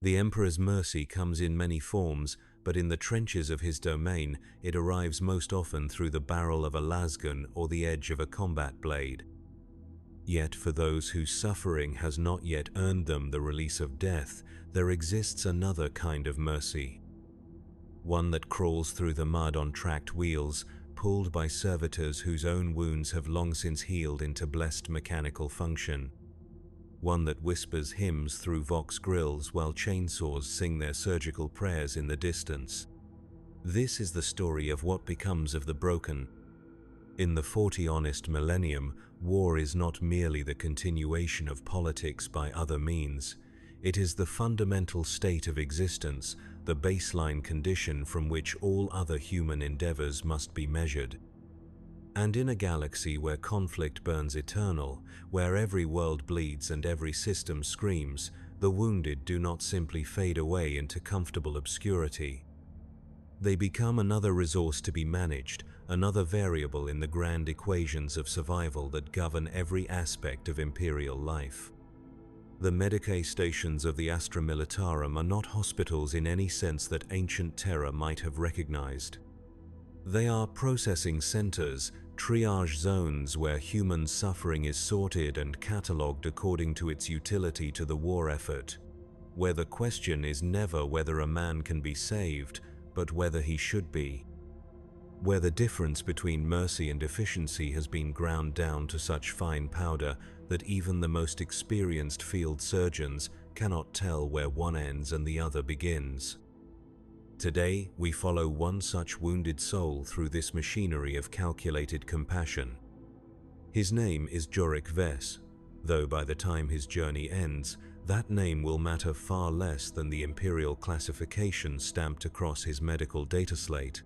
The Emperor's mercy comes in many forms, but in the trenches of his domain, it arrives most often through the barrel of a lasgun or the edge of a combat blade. Yet for those whose suffering has not yet earned them the release of death, there exists another kind of mercy. One that crawls through the mud on tracked wheels, pulled by servitors whose own wounds have long since healed into blessed mechanical function. One that whispers hymns through vox grills while chainsaws sing their surgical prayers in the distance. This is the story of what becomes of the broken. In the 40 honest millennium, war is not merely the continuation of politics by other means. It is the fundamental state of existence, the baseline condition from which all other human endeavors must be measured. And in a galaxy where conflict burns eternal, where every world bleeds and every system screams, the wounded do not simply fade away into comfortable obscurity. They become another resource to be managed, another variable in the grand equations of survival that govern every aspect of Imperial life. The Medicae stations of the Astra Militarum are not hospitals in any sense that ancient terror might have recognized. They are processing centers, triage zones where human suffering is sorted and catalogued according to its utility to the war effort, where the question is never whether a man can be saved, but whether he should be, where the difference between mercy and efficiency has been ground down to such fine powder that even the most experienced field surgeons cannot tell where one ends and the other begins. Today, we follow one such wounded soul through this machinery of calculated compassion. His name is Jorik Vess, though by the time his journey ends, that name will matter far less than the imperial classification stamped across his medical data slate.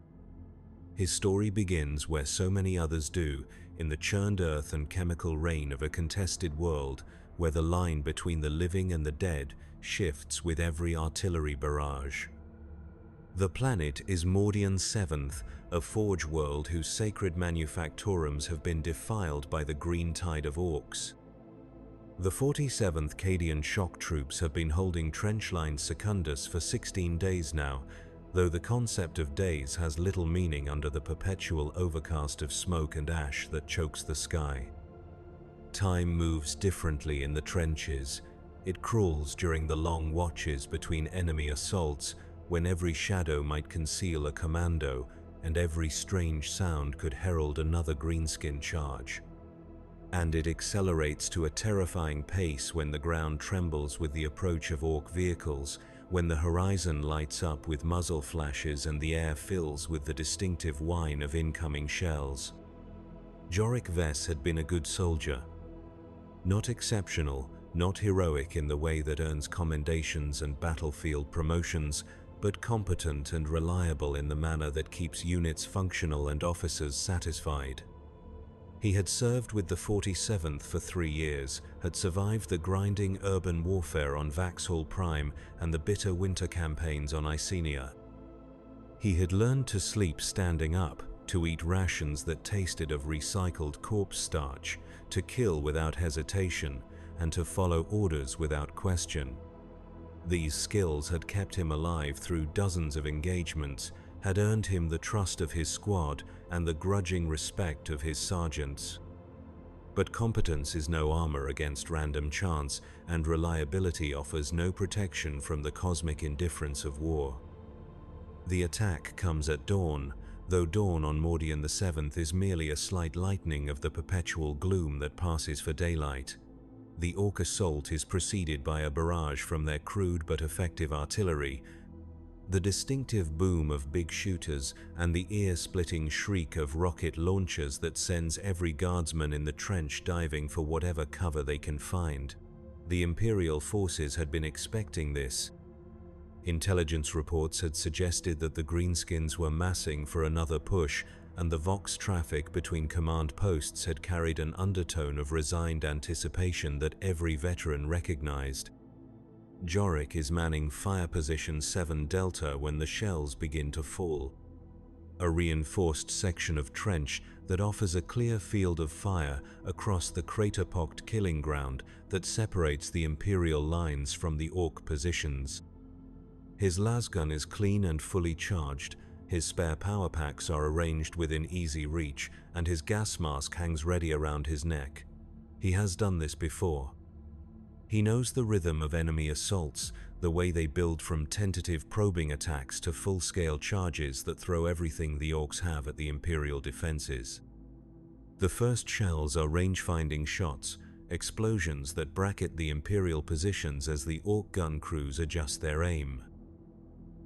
His story begins where so many others do, in the churned earth and chemical rain of a contested world, where the line between the living and the dead shifts with every artillery barrage. The planet is Mordian 7th, a forge world whose sacred manufactorums have been defiled by the green tide of orcs. The 47th Cadian shock troops have been holding trench-line Secundus for 16 days now, though the concept of days has little meaning under the perpetual overcast of smoke and ash that chokes the sky. Time moves differently in the trenches. It crawls during the long watches between enemy assaults, when every shadow might conceal a commando and every strange sound could herald another greenskin charge. And it accelerates to a terrifying pace when the ground trembles with the approach of orc vehicles, when the horizon lights up with muzzle flashes and the air fills with the distinctive whine of incoming shells. Jorik Vess had been a good soldier. Not exceptional, not heroic in the way that earns commendations and battlefield promotions, but competent and reliable in the manner that keeps units functional and officers satisfied. He had served with the 47th for 3 years, had survived the grinding urban warfare on Vaxhall Prime and the bitter winter campaigns on Icenia. He had learned to sleep standing up, to eat rations that tasted of recycled corpse starch, to kill without hesitation, and to follow orders without question. These skills had kept him alive through dozens of engagements, had earned him the trust of his squad and the grudging respect of his sergeants. But competence is no armor against random chance, and reliability offers no protection from the cosmic indifference of war. The attack comes at dawn, though dawn on Mordian the 7th is merely a slight lightening of the perpetual gloom that passes for daylight. The orc assault is preceded by a barrage from their crude but effective artillery, the distinctive boom of big shooters and the ear-splitting shriek of rocket launchers that sends every guardsman in the trench diving for whatever cover they can find. The Imperial forces had been expecting this. Intelligence reports had suggested that the Greenskins were massing for another push, and the Vox traffic between command posts had carried an undertone of resigned anticipation that every veteran recognized. Jorik is manning fire position 7 Delta when the shells begin to fall. A reinforced section of trench that offers a clear field of fire across the crater-pocked killing ground that separates the Imperial lines from the orc positions. His lasgun is clean and fully charged, his spare power packs are arranged within easy reach, and his gas mask hangs ready around his neck. He has done this before. He knows the rhythm of enemy assaults, the way they build from tentative probing attacks to full-scale charges that throw everything the Orcs have at the Imperial defenses. The first shells are range-finding shots, explosions that bracket the Imperial positions as the Orc gun crews adjust their aim.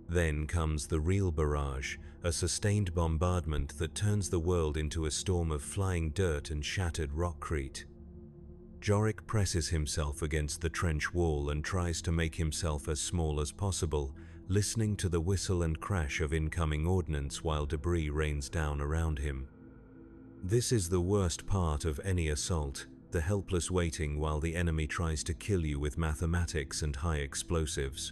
Then comes the real barrage, a sustained bombardment that turns the world into a storm of flying dirt and shattered rockcrete. Jorik presses himself against the trench wall and tries to make himself as small as possible, listening to the whistle and crash of incoming ordnance while debris rains down around him. This is the worst part of any assault, the helpless waiting while the enemy tries to kill you with mathematics and high explosives.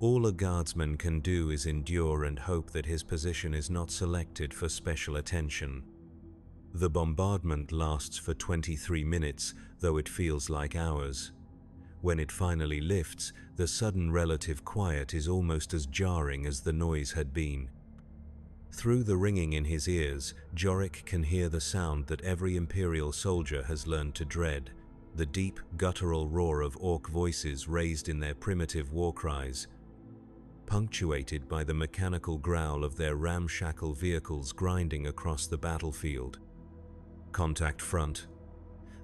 All a guardsman can do is endure and hope that his position is not selected for special attention. The bombardment lasts for 23 minutes, though it feels like hours. When it finally lifts, the sudden relative quiet is almost as jarring as the noise had been. Through the ringing in his ears, Jorik can hear the sound that every Imperial soldier has learned to dread, the deep, guttural roar of Orc voices raised in their primitive war cries, punctuated by the mechanical growl of their ramshackle vehicles grinding across the battlefield. Contact front.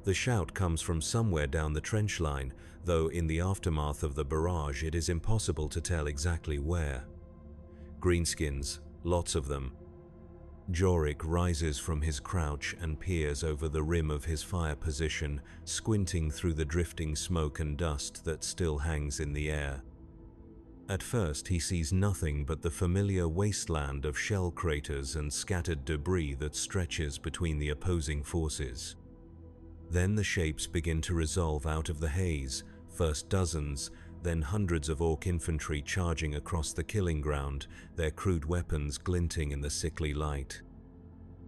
The shout comes from somewhere down the trench line, though in the aftermath of the barrage it is impossible to tell exactly where. Greenskins, lots of them. Jorik rises from his crouch and peers over the rim of his fire position, squinting through the drifting smoke and dust that still hangs in the air. At first he sees nothing but the familiar wasteland of shell craters and scattered debris that stretches between the opposing forces. Then the shapes begin to resolve out of the haze, first dozens, then hundreds of Orc infantry charging across the killing ground, their crude weapons glinting in the sickly light.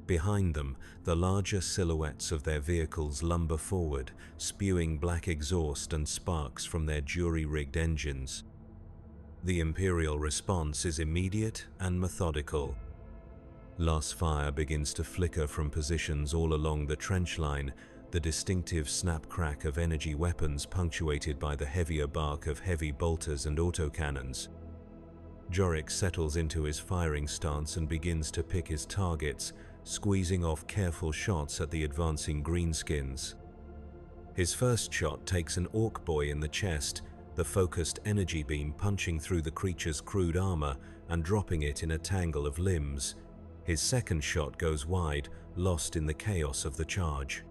Behind them, the larger silhouettes of their vehicles lumber forward, spewing black exhaust and sparks from their jury-rigged engines. The Imperial response is immediate and methodical. Loss fire begins to flicker from positions all along the trench line, the distinctive snap-crack of energy weapons punctuated by the heavier bark of heavy bolters and autocannons. Jorik settles into his firing stance and begins to pick his targets, squeezing off careful shots at the advancing greenskins. His first shot takes an Orc boy in the chest, the focused energy beam punching through the creature's crude armor and dropping it in a tangle of limbs. His second shot goes wide, lost in the chaos of the charge.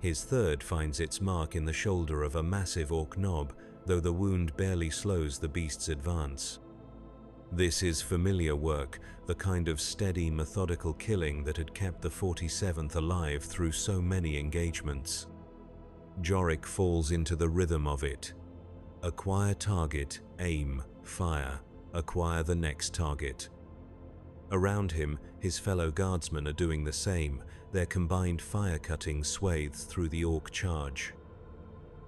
His third finds its mark in the shoulder of a massive Orc knob, though the wound barely slows the beast's advance. This is familiar work, the kind of steady, methodical killing that had kept the 47th alive through so many engagements. Jorik falls into the rhythm of it. Acquire target, aim, fire, acquire the next target. Around him, his fellow guardsmen are doing the same, their combined fire-cutting swathes through the Orc charge.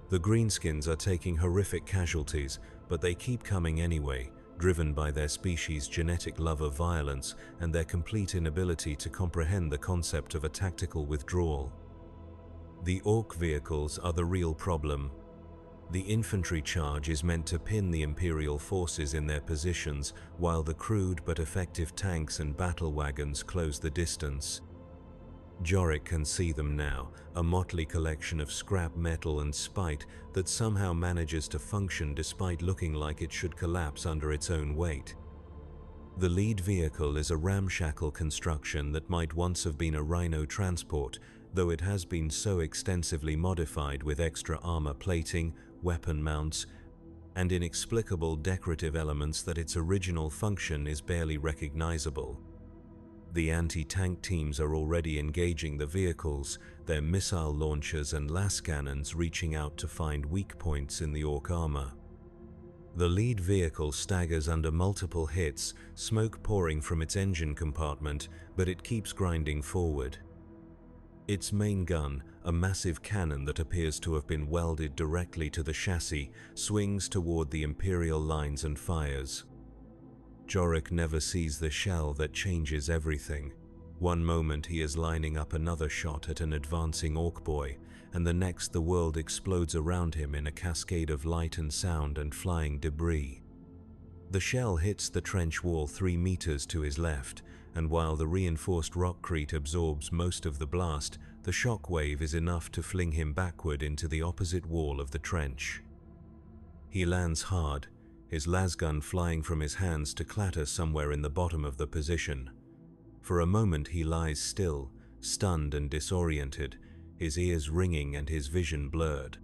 The greenskins are taking horrific casualties, but they keep coming anyway, driven by their species' genetic love of violence and their complete inability to comprehend the concept of a tactical withdrawal. The Orc vehicles are the real problem. The infantry charge is meant to pin the Imperial forces in their positions, while the crude but effective tanks and battle wagons close the distance. Jorik can see them now, a motley collection of scrap metal and spite that somehow manages to function despite looking like it should collapse under its own weight. The lead vehicle is a ramshackle construction that might once have been a Rhino transport, though it has been so extensively modified with extra armor plating, weapon mounts, and inexplicable decorative elements that its original function is barely recognizable. The anti-tank teams are already engaging the vehicles, their missile launchers and las cannons reaching out to find weak points in the Orc armor. The lead vehicle staggers under multiple hits, smoke pouring from its engine compartment, but it keeps grinding forward. Its main gun, a massive cannon that appears to have been welded directly to the chassis, swings toward the Imperial lines and fires. Jorik never sees the shell that changes everything. One moment he is lining up another shot at an advancing orc boy, and the next the world explodes around him in a cascade of light and sound and flying debris. The shell hits the trench wall 3 meters to his left, and while the reinforced rockcrete absorbs most of the blast, the shock wave is enough to fling him backward into the opposite wall of the trench. He lands hard, his lasgun flying from his hands to clatter somewhere in the bottom of the position. For a moment he lies still, stunned and disoriented, his ears ringing and his vision blurred.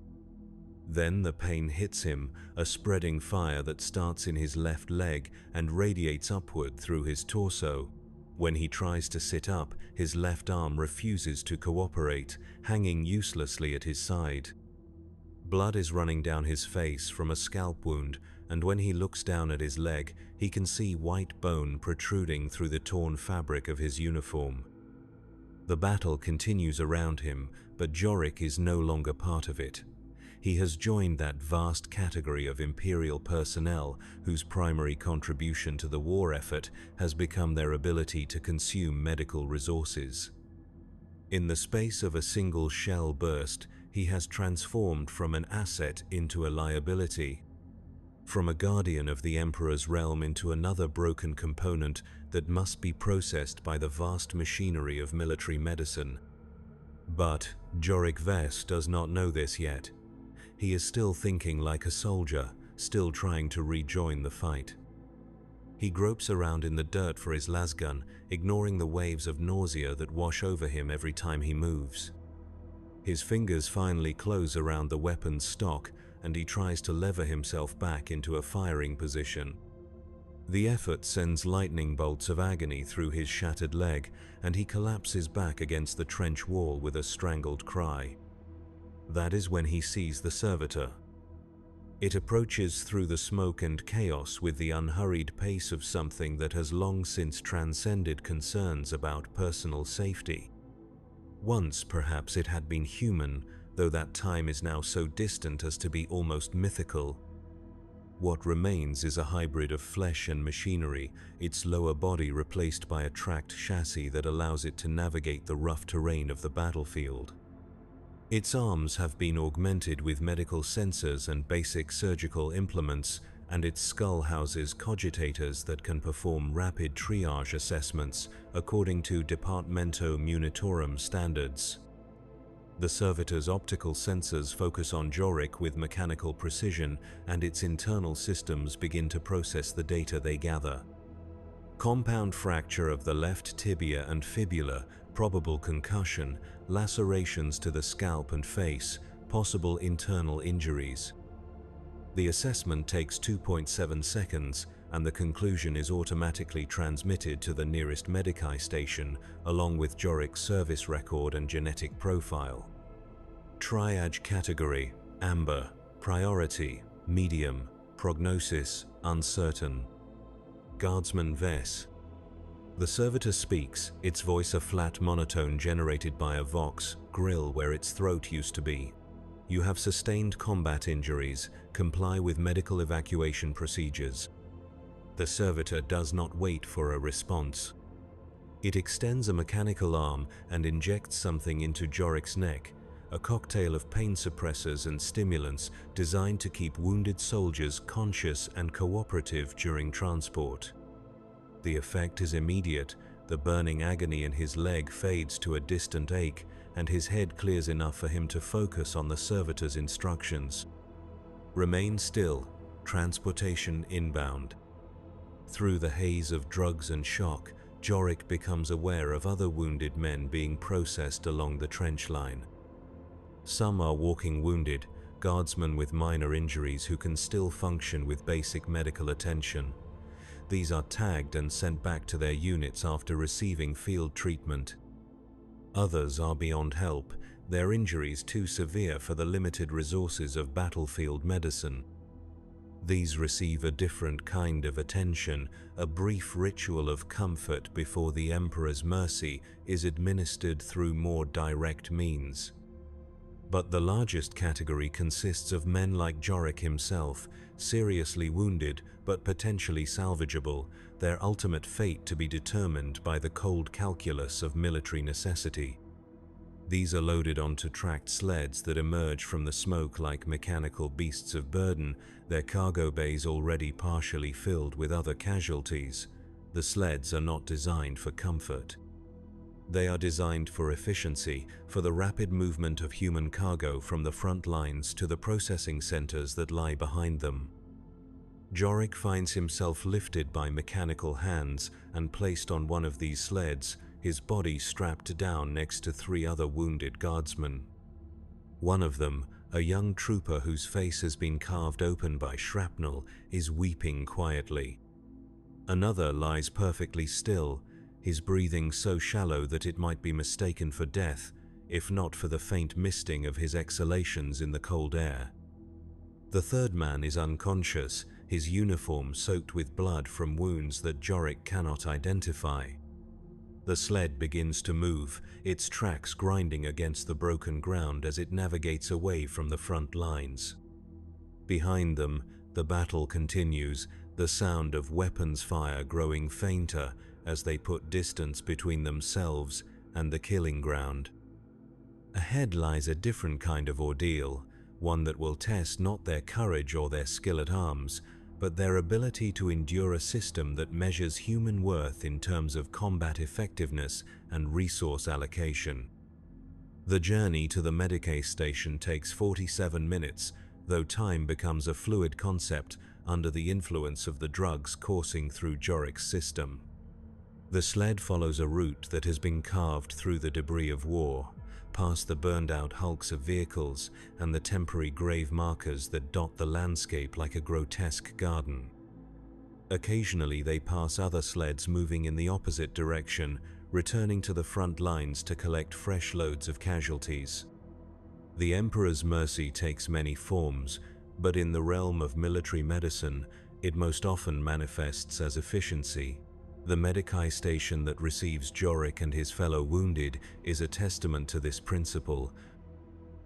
Then the pain hits him, a spreading fire that starts in his left leg and radiates upward through his torso. When he tries to sit up, his left arm refuses to cooperate, hanging uselessly at his side. Blood is running down his face from a scalp wound, and when he looks down at his leg, he can see white bone protruding through the torn fabric of his uniform. The battle continues around him, but Jorik is no longer part of it. He has joined that vast category of Imperial personnel whose primary contribution to the war effort has become their ability to consume medical resources. In the space of a single shell burst, he has transformed from an asset into a liability, from a guardian of the Emperor's realm into another broken component that must be processed by the vast machinery of military medicine. But Jorik Vess does not know this yet. He is still thinking like a soldier, still trying to rejoin the fight. He gropes around in the dirt for his lasgun, ignoring the waves of nausea that wash over him every time he moves. His fingers finally close around the weapon's stock, and he tries to lever himself back into a firing position. The effort sends lightning bolts of agony through his shattered leg, and he collapses back against the trench wall with a strangled cry. That is when he sees the servitor. It approaches through the smoke and chaos with the unhurried pace of something that has long since transcended concerns about personal safety. Once, perhaps, it had been human, though that time is now so distant as to be almost mythical. What remains is a hybrid of flesh and machinery, its lower body replaced by a tracked chassis that allows it to navigate the rough terrain of the battlefield. Its arms have been augmented with medical sensors and basic surgical implements, and its skull houses cogitators that can perform rapid triage assessments according to Departamento Munitorum standards. The servitor's optical sensors focus on Jorik with mechanical precision, and its internal systems begin to process the data they gather. Compound fracture of the left tibia and fibula, probable concussion, lacerations to the scalp and face, possible internal injuries. The assessment takes 2.7 seconds, and the conclusion is automatically transmitted to the nearest Medici station, along with Jorik's service record and genetic profile. Triage category: Amber. Priority: Medium. Prognosis: Uncertain. Guardsman Vess. The servitor speaks, its voice a flat monotone generated by a vox grill where its throat used to be. You have sustained combat injuries. Comply with medical evacuation procedures. The servitor does not wait for a response. It extends a mechanical arm and injects something into Jorik's neck, a cocktail of pain suppressors and stimulants designed to keep wounded soldiers conscious and cooperative during transport. The effect is immediate. The burning agony in his leg fades to a distant ache, and his head clears enough for him to focus on the servitor's instructions. Remain still. Transportation inbound. Through the haze of drugs and shock, Jorik becomes aware of other wounded men being processed along the trench line. Some are walking wounded, guardsmen with minor injuries who can still function with basic medical attention. These are tagged and sent back to their units after receiving field treatment. Others are beyond help, their injuries too severe for the limited resources of battlefield medicine. These receive a different kind of attention, a brief ritual of comfort before the Emperor's mercy is administered through more direct means. But the largest category consists of men like Jorik himself, seriously wounded but potentially salvageable, their ultimate fate to be determined by the cold calculus of military necessity. These are loaded onto tracked sleds that emerge from the smoke like mechanical beasts of burden, their cargo bays already partially filled with other casualties. The sleds are not designed for comfort. They are designed for efficiency, for the rapid movement of human cargo from the front lines to the processing centers that lie behind them. Jorik finds himself lifted by mechanical hands and placed on one of these sleds, his body strapped down next to 3 other wounded guardsmen. One of them, a young trooper whose face has been carved open by shrapnel, is weeping quietly. Another lies perfectly still, his breathing so shallow that it might be mistaken for death, if not for the faint misting of his exhalations in the cold air. The third man is unconscious, his uniform soaked with blood from wounds that Jorik cannot identify. The sled begins to move, its tracks grinding against the broken ground as it navigates away from the front lines. Behind them, the battle continues, the sound of weapons fire growing fainter as they put distance between themselves and the killing ground. Ahead lies a different kind of ordeal, one that will test not their courage or their skill at arms, but their ability to endure a system that measures human worth in terms of combat effectiveness and resource allocation. The journey to the Medicae station takes 47 minutes, though time becomes a fluid concept under the influence of the drugs coursing through Jorik's system. The sled follows a route that has been carved through the debris of war, past the burned-out hulks of vehicles and the temporary grave markers that dot the landscape like a grotesque garden. Occasionally they pass other sleds moving in the opposite direction, returning to the front lines to collect fresh loads of casualties. The Emperor's mercy takes many forms, but in the realm of military medicine, it most often manifests as efficiency. The Medicae station that receives Jorik and his fellow wounded is a testament to this principle.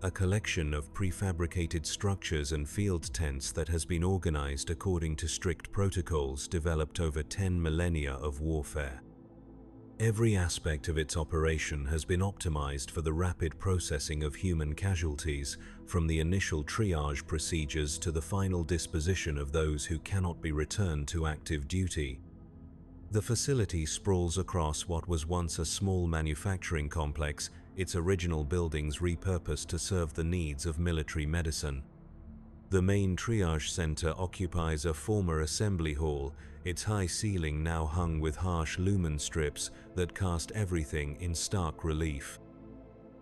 A collection of prefabricated structures and field tents that has been organized according to strict protocols developed over 10 millennia of warfare. Every aspect of its operation has been optimized for the rapid processing of human casualties, from the initial triage procedures to the final disposition of those who cannot be returned to active duty. The facility sprawls across what was once a small manufacturing complex, its original buildings repurposed to serve the needs of military medicine. The main triage center occupies a former assembly hall, its high ceiling now hung with harsh lumen strips that cast everything in stark relief.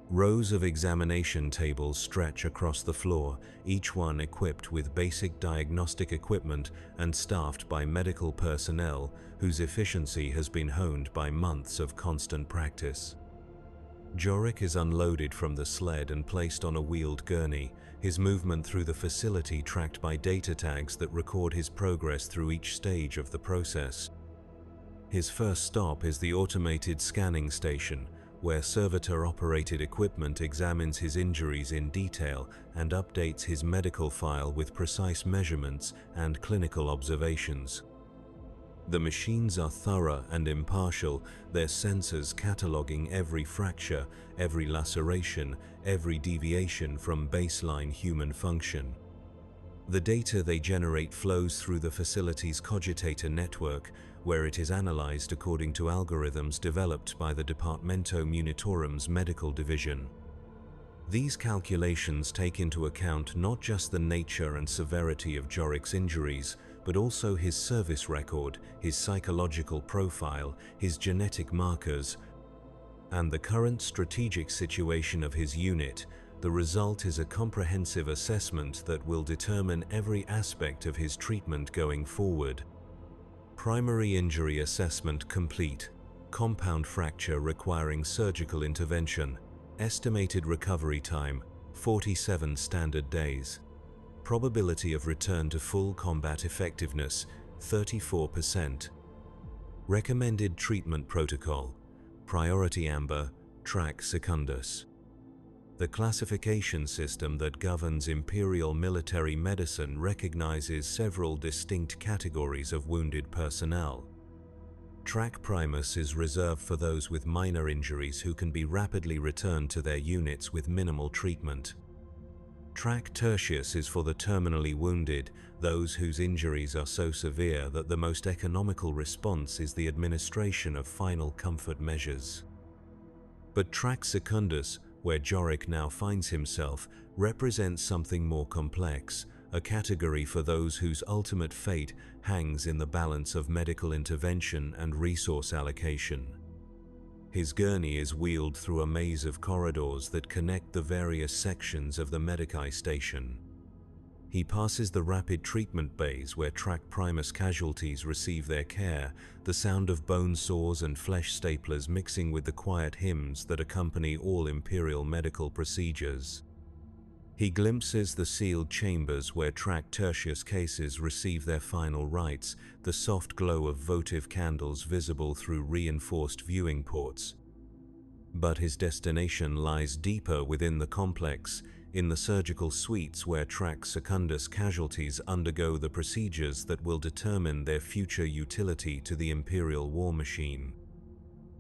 Rows of examination tables stretch across the floor, each one equipped with basic diagnostic equipment and staffed by medical personnel whose efficiency has been honed by months of constant practice. Jorik is unloaded from the sled and placed on a wheeled gurney, his movement through the facility tracked by data tags that record his progress through each stage of the process. His first stop is the automated scanning station, where servitor-operated equipment examines his injuries in detail and updates his medical file with precise measurements and clinical observations. The machines are thorough and impartial, their sensors cataloging every fracture, every laceration, every deviation from baseline human function. The data they generate flows through the facility's cogitator network, where it is analyzed according to algorithms developed by the Departamento Munitorum's medical division. These calculations take into account not just the nature and severity of Jorik's injuries, but also his service record, his psychological profile, his genetic markers, and the current strategic situation of his unit. The result is a comprehensive assessment that will determine every aspect of his treatment going forward. Primary injury assessment complete. Compound fracture requiring surgical intervention. Estimated recovery time, 47 standard days. Probability of return to full combat effectiveness, 34%. Recommended treatment protocol, Priority Amber, Track Secundus. The classification system that governs Imperial military medicine recognizes several distinct categories of wounded personnel. Track Primus is reserved for those with minor injuries who can be rapidly returned to their units with minimal treatment. Track Tertius is for the terminally wounded, those whose injuries are so severe that the most economical response is the administration of final comfort measures. But Track Secundus, where Jorik now finds himself, represents something more complex, a category for those whose ultimate fate hangs in the balance of medical intervention and resource allocation. His gurney is wheeled through a maze of corridors that connect the various sections of the Medici station. He passes the rapid treatment bays where Track Primus casualties receive their care, the sound of bone saws and flesh staplers mixing with the quiet hymns that accompany all Imperial medical procedures. He glimpses the sealed chambers where Track Tertius cases receive their final rites, the soft glow of votive candles visible through reinforced viewing ports. But his destination lies deeper within the complex, in the surgical suites where Track Secundus casualties undergo the procedures that will determine their future utility to the Imperial war machine.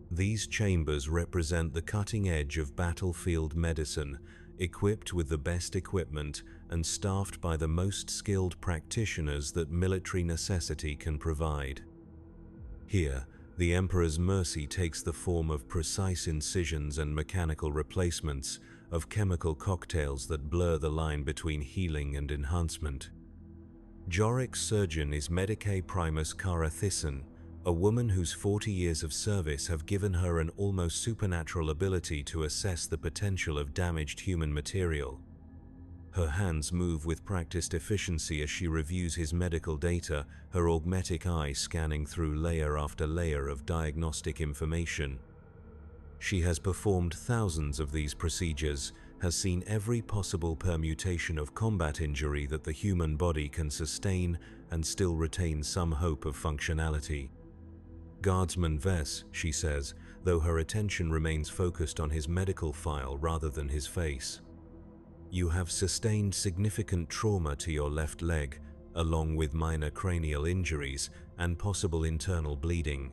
These chambers represent the cutting edge of battlefield medicine, equipped with the best equipment and staffed by the most skilled practitioners that military necessity can provide. Here, the Emperor's mercy takes the form of precise incisions and mechanical replacements, of chemical cocktails that blur the line between healing and enhancement. Jorik's surgeon is Medicae Primus Cara Thyssen, a woman whose 40 years of service have given her an almost supernatural ability to assess the potential of damaged human material. Her hands move with practiced efficiency as she reviews his medical data, her augmetic eye scanning through layer after layer of diagnostic information. She has performed thousands of these procedures, has seen every possible permutation of combat injury that the human body can sustain and still retain some hope of functionality. Guardsman Vess, she says, though her attention remains focused on his medical file rather than his face. You have sustained significant trauma to your left leg, along with minor cranial injuries and possible internal bleeding.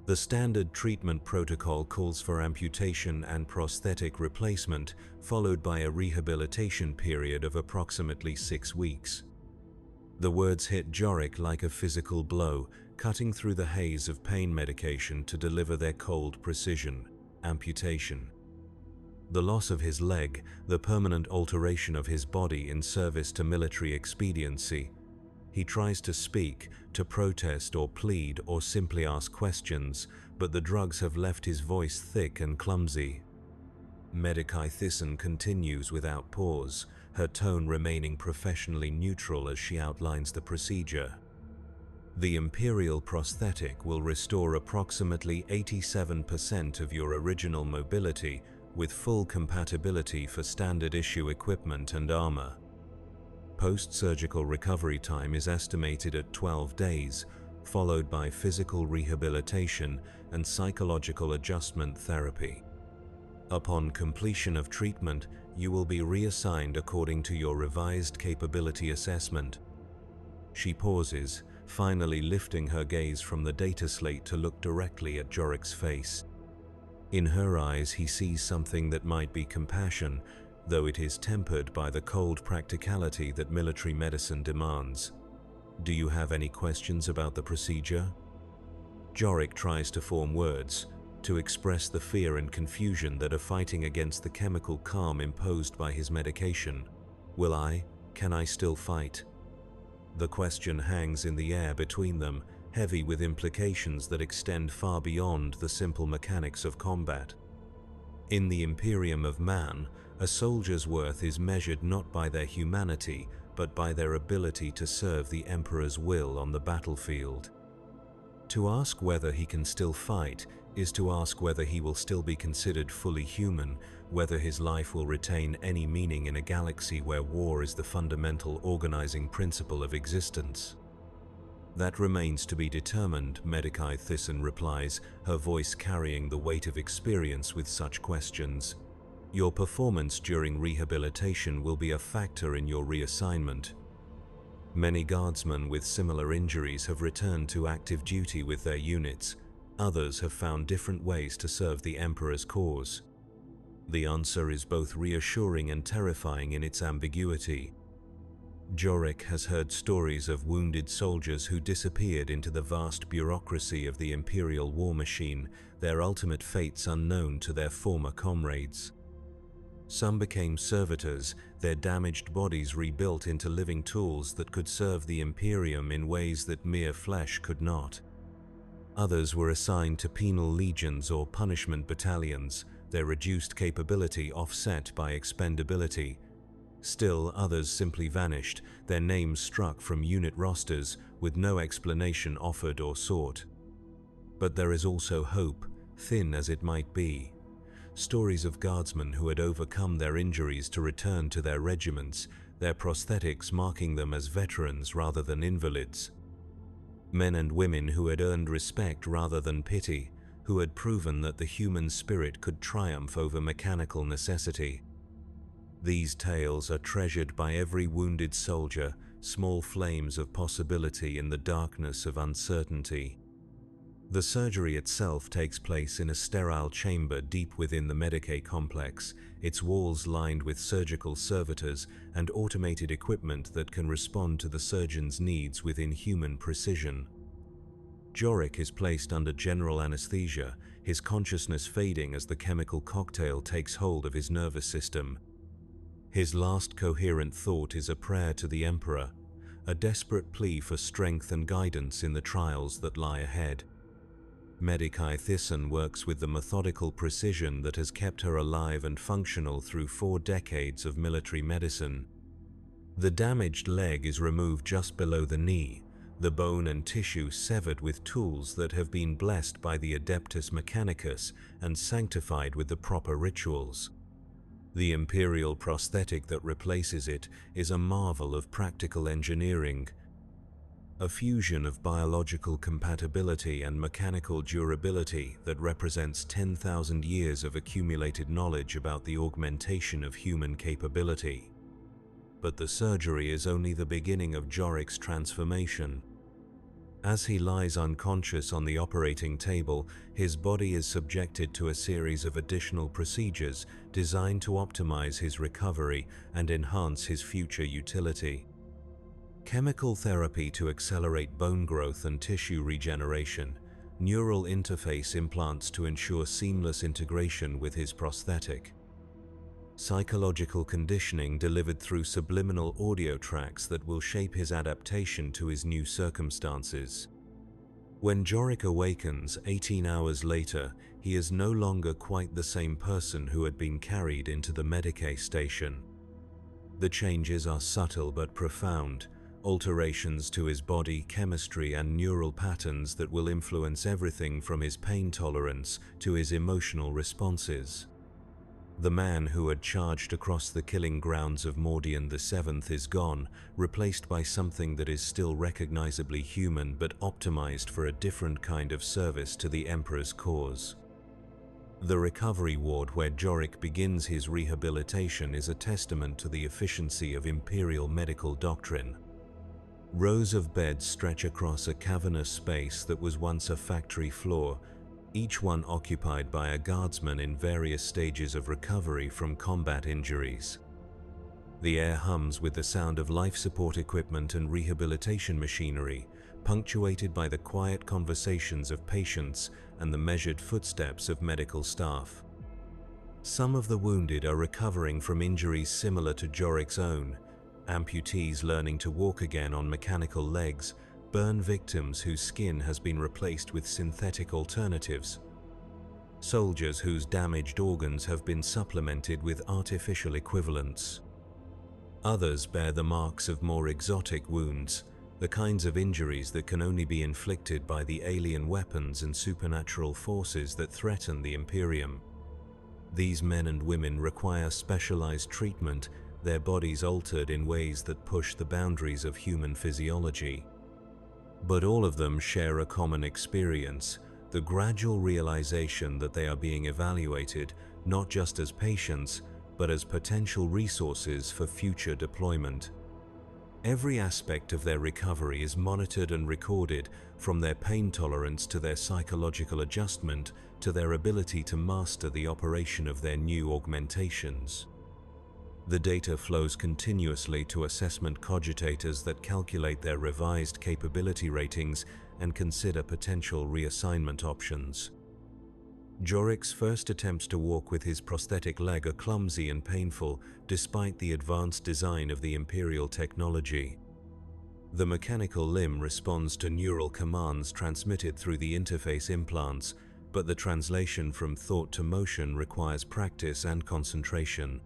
The standard treatment protocol calls for amputation and prosthetic replacement, followed by a rehabilitation period of approximately 6 weeks. The words hit Jorik like a physical blow, cutting through the haze of pain medication to deliver their cold precision: amputation. The loss of his leg, the permanent alteration of his body in service to military expediency. He tries to speak, to protest or plead or simply ask questions, but the drugs have left his voice thick and clumsy. Medicae Thyssen continues without pause, her tone remaining professionally neutral as she outlines the procedure. The Imperial prosthetic will restore approximately 87% of your original mobility, with full compatibility for standard issue equipment and armor. Post-surgical recovery time is estimated at 12 days, followed by physical rehabilitation and psychological adjustment therapy. Upon completion of treatment, you will be reassigned according to your revised capability assessment. She pauses, finally lifting her gaze from the data slate to look directly at Jorik's face. In her eyes he sees something that might be compassion, though it is tempered by the cold practicality that military medicine demands. Do you have any questions about the procedure? Jorik tries to form words, to express the fear and confusion that are fighting against the chemical calm imposed by his medication. Can I still fight? The question hangs in the air between them, heavy with implications that extend far beyond the simple mechanics of combat. In the Imperium of man, a soldier's worth is measured not by their humanity, but by their ability to serve the Emperor's will on the battlefield. To ask whether he can still fight is to ask whether he will still be considered fully human, whether his life will retain any meaning in a galaxy where war is the fundamental organizing principle of existence. That remains to be determined, Medikai Thyssen replies, her voice carrying the weight of experience with such questions. Your performance during rehabilitation will be a factor in your reassignment. Many guardsmen with similar injuries have returned to active duty with their units. Others have found different ways to serve the Emperor's cause. The answer is both reassuring and terrifying in its ambiguity. Jorik has heard stories of wounded soldiers who disappeared into the vast bureaucracy of the Imperial war machine, their ultimate fates unknown to their former comrades. Some became servitors, their damaged bodies rebuilt into living tools that could serve the Imperium in ways that mere flesh could not. Others were assigned to penal legions or punishment battalions, their reduced capability offset by expendability. Still, others simply vanished, their names struck from unit rosters with no explanation offered or sought. But there is also hope, thin as it might be. Stories of guardsmen who had overcome their injuries to return to their regiments, their prosthetics marking them as veterans rather than invalids. Men and women who had earned respect rather than pity, who had proven that the human spirit could triumph over mechanical necessity. These tales are treasured by every wounded soldier, small flames of possibility in the darkness of uncertainty. The surgery itself takes place in a sterile chamber deep within the Medicae complex, its walls lined with surgical servitors and automated equipment that can respond to the surgeon's needs with inhuman precision. Jorik is placed under general anesthesia, his consciousness fading as the chemical cocktail takes hold of his nervous system. His last coherent thought is a prayer to the Emperor, a desperate plea for strength and guidance in the trials that lie ahead. Medikai Thyssen works with the methodical precision that has kept her alive and functional through 4 decades of military medicine. The damaged leg is removed just below the knee, the bone and tissue severed with tools that have been blessed by the Adeptus Mechanicus and sanctified with the proper rituals. The Imperial prosthetic that replaces it is a marvel of practical engineering, a fusion of biological compatibility and mechanical durability that represents 10,000 years of accumulated knowledge about the augmentation of human capability. But the surgery is only the beginning of Jorik's transformation. As he lies unconscious on the operating table, his body is subjected to a series of additional procedures designed to optimize his recovery and enhance his future utility. Chemical therapy to accelerate bone growth and tissue regeneration, neural interface implants to ensure seamless integration with his prosthetic, psychological conditioning delivered through subliminal audio tracks that will shape his adaptation to his new circumstances. When Jorik awakens 18 hours later, he is no longer quite the same person who had been carried into the Medicae station. The changes are subtle but profound, alterations to his body chemistry and neural patterns that will influence everything from his pain tolerance to his emotional responses. The man who had charged across the killing grounds of Mordian VII is gone, replaced by something that is still recognizably human but optimized for a different kind of service to the Emperor's cause. The recovery ward where Jorik begins his rehabilitation is a testament to the efficiency of Imperial medical doctrine. Rows of beds stretch across a cavernous space that was once a factory floor, each one occupied by a guardsman in various stages of recovery from combat injuries. The air hums with the sound of life support equipment and rehabilitation machinery, punctuated by the quiet conversations of patients and the measured footsteps of medical staff. Some of the wounded are recovering from injuries similar to Jorik's own, amputees learning to walk again on mechanical legs, burn victims whose skin has been replaced with synthetic alternatives, soldiers whose damaged organs have been supplemented with artificial equivalents. Others bear the marks of more exotic wounds, the kinds of injuries that can only be inflicted by the alien weapons and supernatural forces that threaten the Imperium. These men and women require specialized treatment, their bodies altered in ways that push the boundaries of human physiology. But all of them share a common experience, the gradual realization that they are being evaluated not just as patients, but as potential resources for future deployment. Every aspect of their recovery is monitored and recorded, from their pain tolerance to their psychological adjustment to their ability to master the operation of their new augmentations. The data flows continuously to assessment cogitators that calculate their revised capability ratings and consider potential reassignment options. Jorik's first attempts to walk with his prosthetic leg are clumsy and painful, despite the advanced design of the Imperial technology. The mechanical limb responds to neural commands transmitted through the interface implants, but the translation from thought to motion requires practice and concentration.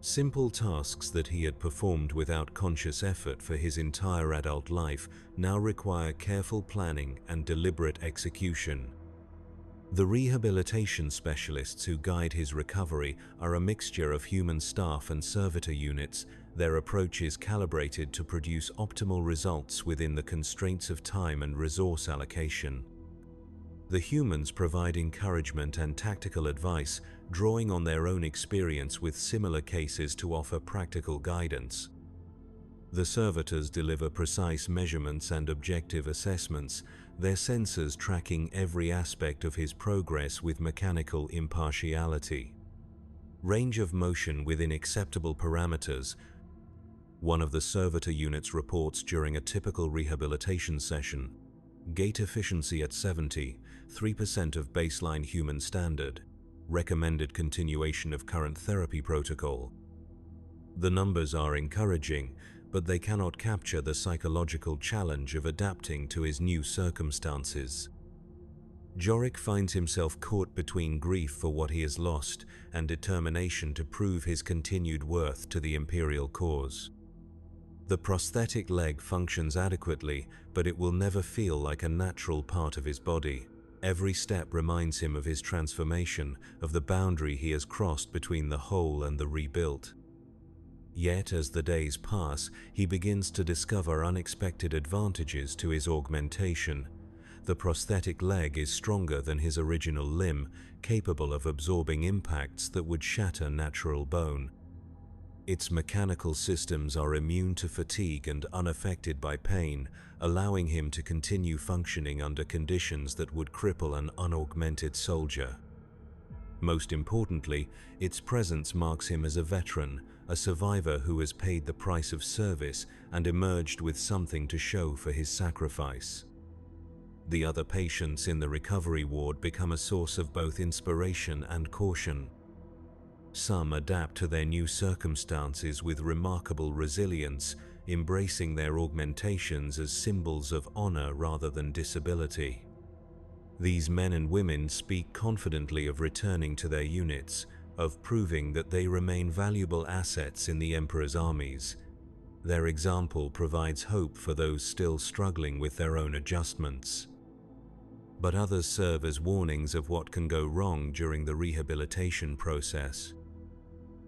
Simple tasks that he had performed without conscious effort for his entire adult life now require careful planning and deliberate execution. The rehabilitation specialists who guide his recovery are a mixture of human staff and servitor units. Their approach is calibrated to produce optimal results within the constraints of time and resource allocation. The humans provide encouragement and tactical advice, drawing on their own experience with similar cases to offer practical guidance. The servitors deliver precise measurements and objective assessments, their sensors tracking every aspect of his progress with mechanical impartiality. Range of motion within acceptable parameters. One of the servitor units reports during a typical rehabilitation session. Gait efficiency at 70, 3% of baseline human standard. Recommended continuation of current therapy protocol. The numbers are encouraging, but they cannot capture the psychological challenge of adapting to his new circumstances. Jorik finds himself caught between grief for what he has lost and determination to prove his continued worth to the Imperial cause. The prosthetic leg functions adequately, but it will never feel like a natural part of his body. Every step reminds him of his transformation, of the boundary he has crossed between the whole and the rebuilt. Yet, as the days pass, he begins to discover unexpected advantages to his augmentation. The prosthetic leg is stronger than his original limb, capable of absorbing impacts that would shatter natural bone. Its mechanical systems are immune to fatigue and unaffected by pain, allowing him to continue functioning under conditions that would cripple an unaugmented soldier. Most importantly, its presence marks him as a veteran, a survivor who has paid the price of service and emerged with something to show for his sacrifice. The other patients in the recovery ward become a source of both inspiration and caution. Some adapt to their new circumstances with remarkable resilience, embracing their augmentations as symbols of honor rather than disability. These men and women speak confidently of returning to their units, of proving that they remain valuable assets in the Emperor's armies. Their example provides hope for those still struggling with their own adjustments. But others serve as warnings of what can go wrong during the rehabilitation process.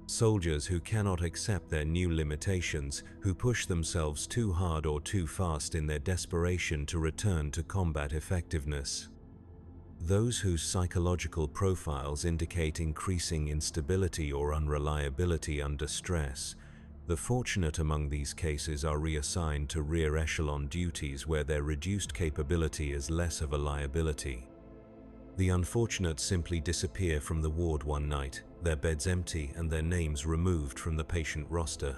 Soldiers who cannot accept their new limitations, who push themselves too hard or too fast in their desperation to return to combat effectiveness. Those whose psychological profiles indicate increasing instability or unreliability under stress. The fortunate among these cases are reassigned to rear echelon duties where their reduced capability is less of a liability. The unfortunate simply disappear from the ward one night, their beds empty and their names removed from the patient roster.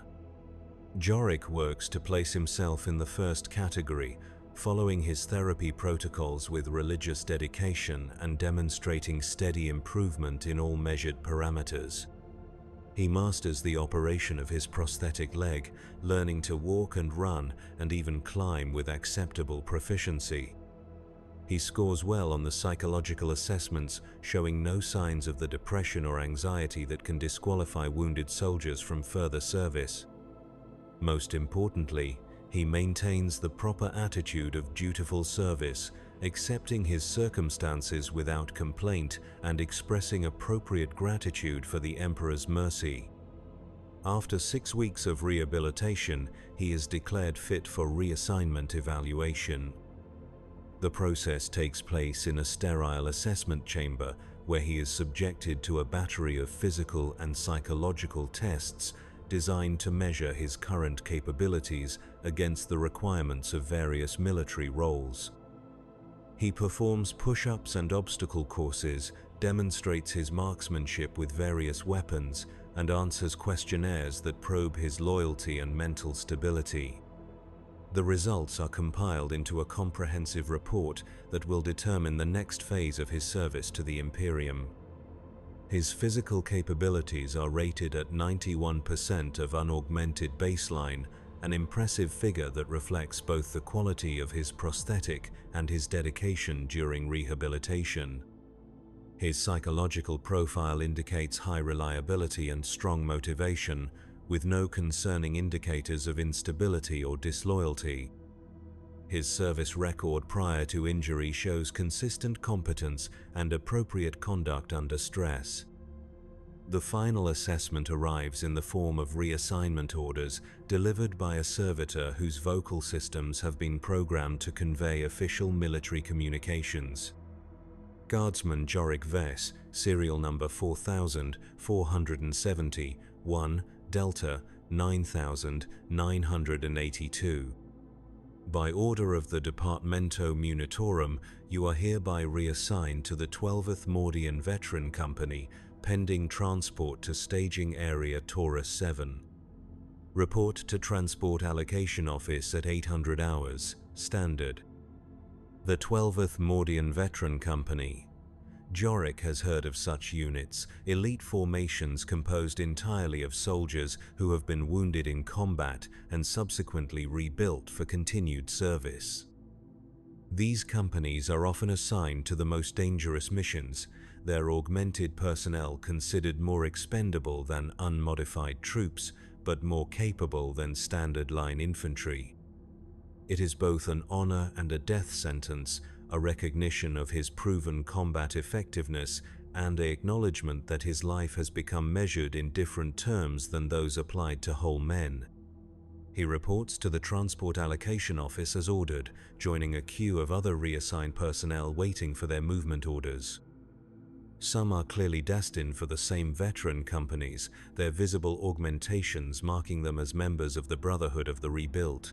Jorik works to place himself in the first category, following his therapy protocols with religious dedication and demonstrating steady improvement in all measured parameters. He masters the operation of his prosthetic leg, learning to walk and run and even climb with acceptable proficiency. He scores well on the psychological assessments, showing no signs of the depression or anxiety that can disqualify wounded soldiers from further service. Most importantly, He maintains the proper attitude of dutiful service, accepting his circumstances without complaint and expressing appropriate gratitude for the Emperor's mercy. After 6 weeks of rehabilitation, he is declared fit for reassignment evaluation. The process takes place in a sterile assessment chamber where he is subjected to a battery of physical and psychological tests designed to measure his current capabilities against the requirements of various military roles. He performs push-ups and obstacle courses, demonstrates his marksmanship with various weapons, and answers questionnaires that probe his loyalty and mental stability. The results are compiled into a comprehensive report that will determine the next phase of his service to the Imperium. His physical capabilities are rated at 91% of unaugmented baseline, an impressive figure that reflects both the quality of his prosthetic and his dedication during rehabilitation. His psychological profile indicates high reliability and strong motivation, with no concerning indicators of instability or disloyalty. His service record prior to injury shows consistent competence and appropriate conduct under stress. The final assessment arrives in the form of reassignment orders delivered by a servitor whose vocal systems have been programmed to convey official military communications. Guardsman Jorik Vess, serial number 4470, 1, Delta 9982. By order of the Departamento Munitorum, you are hereby reassigned to the 12th Mordian Veteran Company, pending transport to Staging Area Taurus 7. Report to Transport Allocation Office at 800 hours, standard. The 12th Mordian Veteran Company. Jorik has heard of such units, elite formations composed entirely of soldiers who have been wounded in combat and subsequently rebuilt for continued service. These companies are often assigned to the most dangerous missions, their augmented personnel considered more expendable than unmodified troops, but more capable than standard line infantry. It is both an honor and a death sentence, a recognition of his proven combat effectiveness, and an acknowledgement that his life has become measured in different terms than those applied to whole men. He reports to the Transport Allocation Office as ordered, joining a queue of other reassigned personnel waiting for their movement orders. Some are clearly destined for the same veteran companies, their visible augmentations marking them as members of the Brotherhood of the Rebuilt.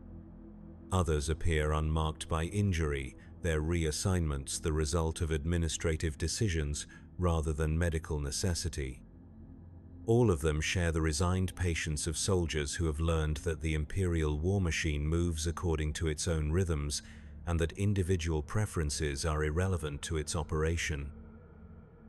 Others appear unmarked by injury, their reassignments the result of administrative decisions rather than medical necessity. All of them share the resigned patience of soldiers who have learned that the Imperial war machine moves according to its own rhythms and that individual preferences are irrelevant to its operation.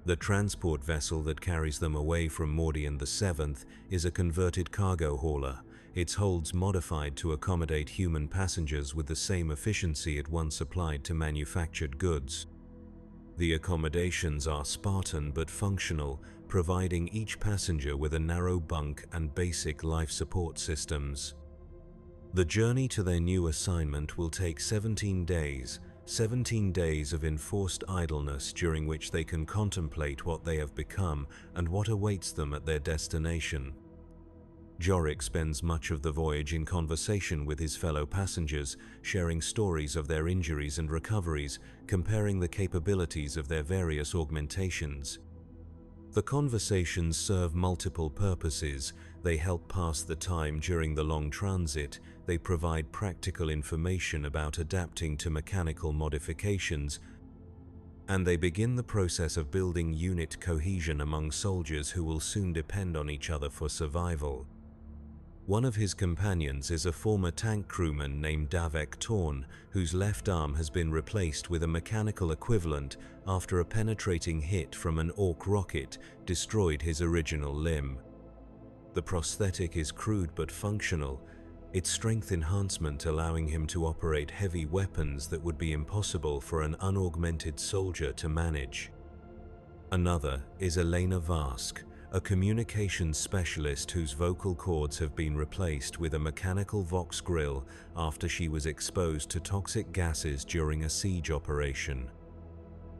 The transport vessel that carries them away from Mordian VII is a converted cargo hauler, its holds modified to accommodate human passengers with the same efficiency it once applied to manufactured goods. The accommodations are Spartan but functional, providing each passenger with a narrow bunk and basic life support systems. The journey to their new assignment will take 17 days, 17 days of enforced idleness during which they can contemplate what they have become and what awaits them at their destination. Jorik spends much of the voyage in conversation with his fellow passengers, sharing stories of their injuries and recoveries, comparing the capabilities of their various augmentations. The conversations serve multiple purposes. They help pass the time during the long transit, they provide practical information about adapting to mechanical modifications, and they begin the process of building unit cohesion among soldiers who will soon depend on each other for survival. One of his companions is a former tank crewman named Davek Torn, whose left arm has been replaced with a mechanical equivalent after a penetrating hit from an Orc rocket destroyed his original limb. The prosthetic is crude but functional, its strength enhancement allowing him to operate heavy weapons that would be impossible for an unaugmented soldier to manage. Another is Elena Vask, a communications specialist whose vocal cords have been replaced with a mechanical Vox grill after she was exposed to toxic gases during a siege operation.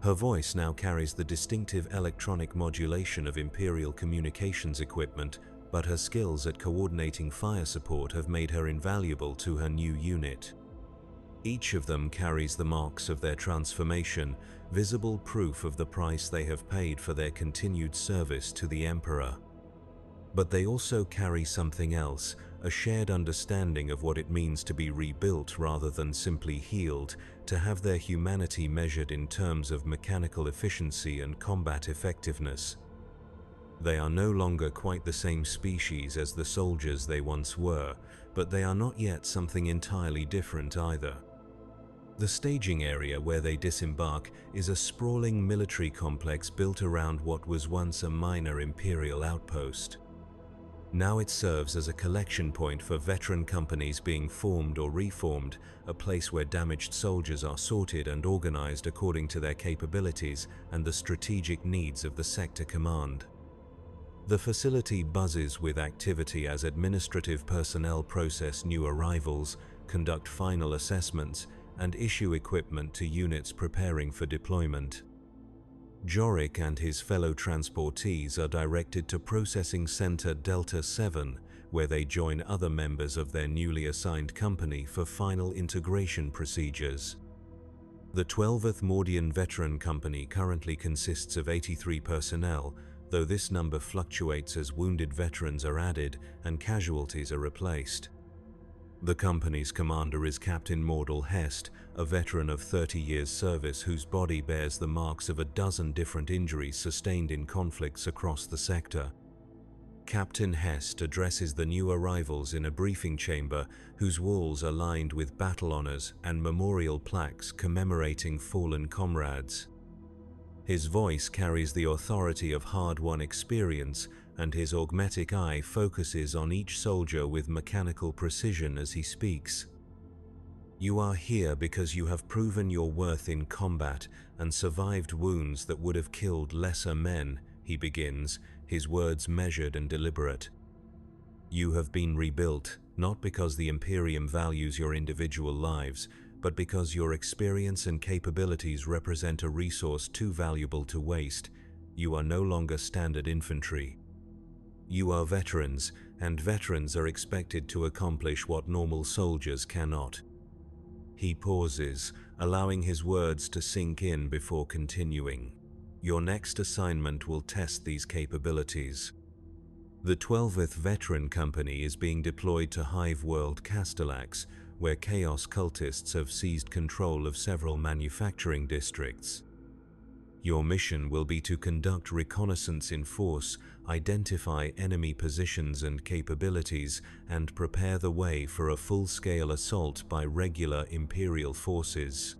Her voice now carries the distinctive electronic modulation of Imperial communications equipment, but her skills at coordinating fire support have made her invaluable to her new unit. Each of them carries the marks of their transformation, visible proof of the price they have paid for their continued service to the Emperor. But they also carry something else, a shared understanding of what it means to be rebuilt rather than simply healed, to have their humanity measured in terms of mechanical efficiency and combat effectiveness. They are no longer quite the same species as the soldiers they once were, but they are not yet something entirely different either. The staging area where they disembark is a sprawling military complex built around what was once a minor Imperial outpost. Now it serves as a collection point for veteran companies being formed or reformed, a place where damaged soldiers are sorted and organized according to their capabilities and the strategic needs of the sector command. The facility buzzes with activity as administrative personnel process new arrivals, conduct final assessments, and issue equipment to units preparing for deployment. Jorik and his fellow transportees are directed to Processing Center Delta 7, where they join other members of their newly assigned company for final integration procedures. The 12th Mordian Veteran Company currently consists of 83 personnel, though this number fluctuates as wounded veterans are added and casualties are replaced. The company's commander is Captain Mordal Hest, a veteran of 30 years' service whose body bears the marks of a dozen different injuries sustained in conflicts across the sector. Captain Hest addresses the new arrivals in a briefing chamber whose walls are lined with battle honors and memorial plaques commemorating fallen comrades. His voice carries the authority of hard-won experience, and his augmetic eye focuses on each soldier with mechanical precision as he speaks. "You are here because you have proven your worth in combat and survived wounds that would have killed lesser men," he begins, his words measured and deliberate. "You have been rebuilt, not because the Imperium values your individual lives, but because your experience and capabilities represent a resource too valuable to waste. You are no longer standard infantry. You are veterans, and veterans are expected to accomplish what normal soldiers cannot." He pauses, allowing his words to sink in before continuing. "Your next assignment will test these capabilities." The 12th Veteran Company is being deployed to Hive World Castellax, where Chaos cultists have seized control of several manufacturing districts. Your mission will be to conduct reconnaissance in force, identify enemy positions and capabilities, and prepare the way for a full-scale assault by regular Imperial forces.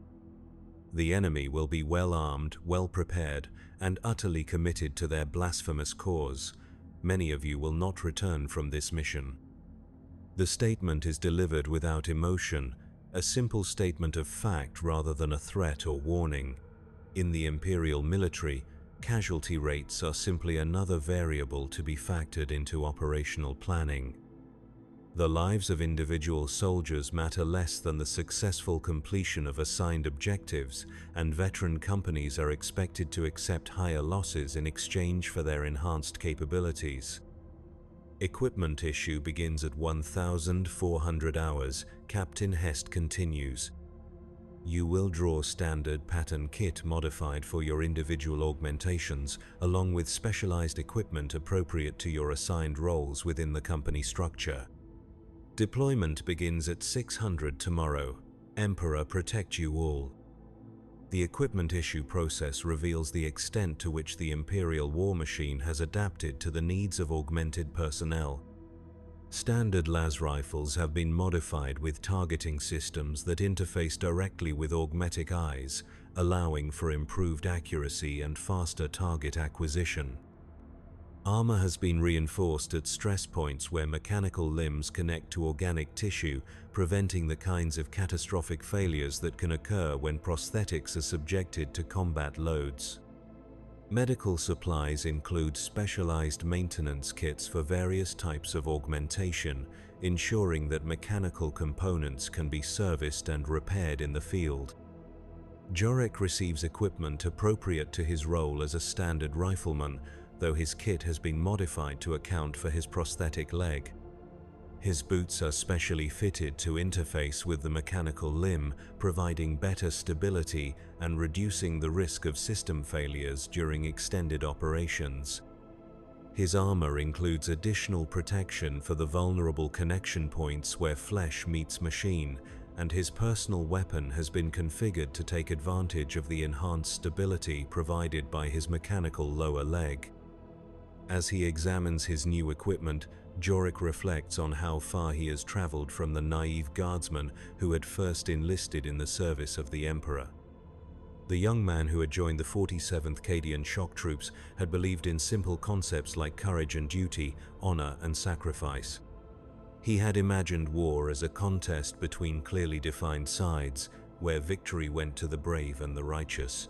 The enemy will be well-armed, well-prepared, and utterly committed to their blasphemous cause. Many of you will not return from this mission. The statement is delivered without emotion, a simple statement of fact rather than a threat or warning. In the Imperial military, casualty rates are simply another variable to be factored into operational planning. The lives of individual soldiers matter less than the successful completion of assigned objectives, and veteran companies are expected to accept higher losses in exchange for their enhanced capabilities. Equipment issue begins at 1,400 hours, Captain Hest continues. You will draw standard pattern kit modified for your individual augmentations, along with specialized equipment appropriate to your assigned roles within the company structure. Deployment begins at 600 tomorrow. Emperor protect you all. The equipment issue process reveals the extent to which the Imperial war machine has adapted to the needs of augmented personnel. Standard las rifles have been modified with targeting systems that interface directly with augmetic eyes, allowing for improved accuracy and faster target acquisition. Armor has been reinforced at stress points where mechanical limbs connect to organic tissue, preventing the kinds of catastrophic failures that can occur when prosthetics are subjected to combat loads. Medical supplies include specialized maintenance kits for various types of augmentation, ensuring that mechanical components can be serviced and repaired in the field. Jorick receives equipment appropriate to his role as a standard rifleman, though his kit has been modified to account for his prosthetic leg. His boots are specially fitted to interface with the mechanical limb, providing better stability and reducing the risk of system failures during extended operations. His armor includes additional protection for the vulnerable connection points where flesh meets machine, and his personal weapon has been configured to take advantage of the enhanced stability provided by his mechanical lower leg. As he examines his new equipment, Jorick reflects on how far he has traveled from the naive guardsman who had first enlisted in the service of the Emperor. The young man who had joined the 47th Cadian shock troops had believed in simple concepts like courage and duty, honor and sacrifice. He had imagined war as a contest between clearly defined sides, where victory went to the brave and the righteous.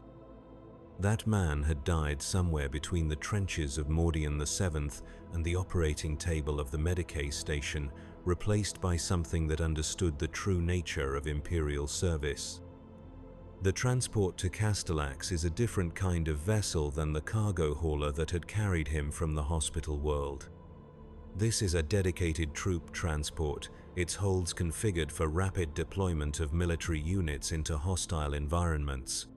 That man had died somewhere between the trenches of Mordian VII and the operating table of the Medicae station, replaced by something that understood the true nature of Imperial service. The transport to Castellax is a different kind of vessel than the cargo hauler that had carried him from the hospital world. This is a dedicated troop transport, its holds configured for rapid deployment of military units into hostile environments.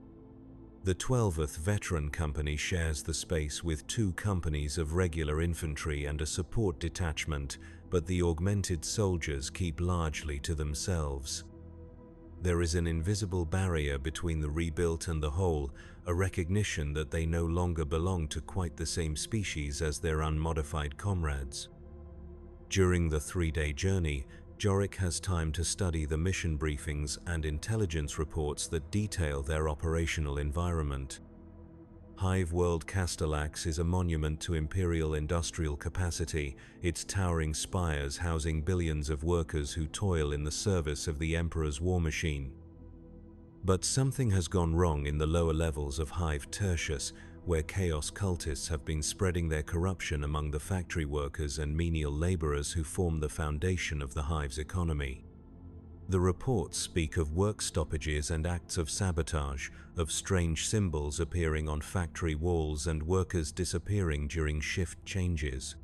The 12th Veteran Company shares the space with 2 companies of regular infantry and a support detachment, but the augmented soldiers keep largely to themselves. There is an invisible barrier between the rebuilt and the whole, a recognition that they no longer belong to quite the same species as their unmodified comrades. During the 3-day journey, Jorick has time to study the mission briefings and intelligence reports that detail their operational environment. Hive World Castellax is a monument to imperial industrial capacity, its towering spires housing billions of workers who toil in the service of the Emperor's war machine. But something has gone wrong in the lower levels of Hive Tertius, where chaos cultists have been spreading their corruption among the factory workers and menial laborers who form the foundation of the Hive's economy. The reports speak of work stoppages and acts of sabotage, of strange symbols appearing on factory walls and workers disappearing during shift changes.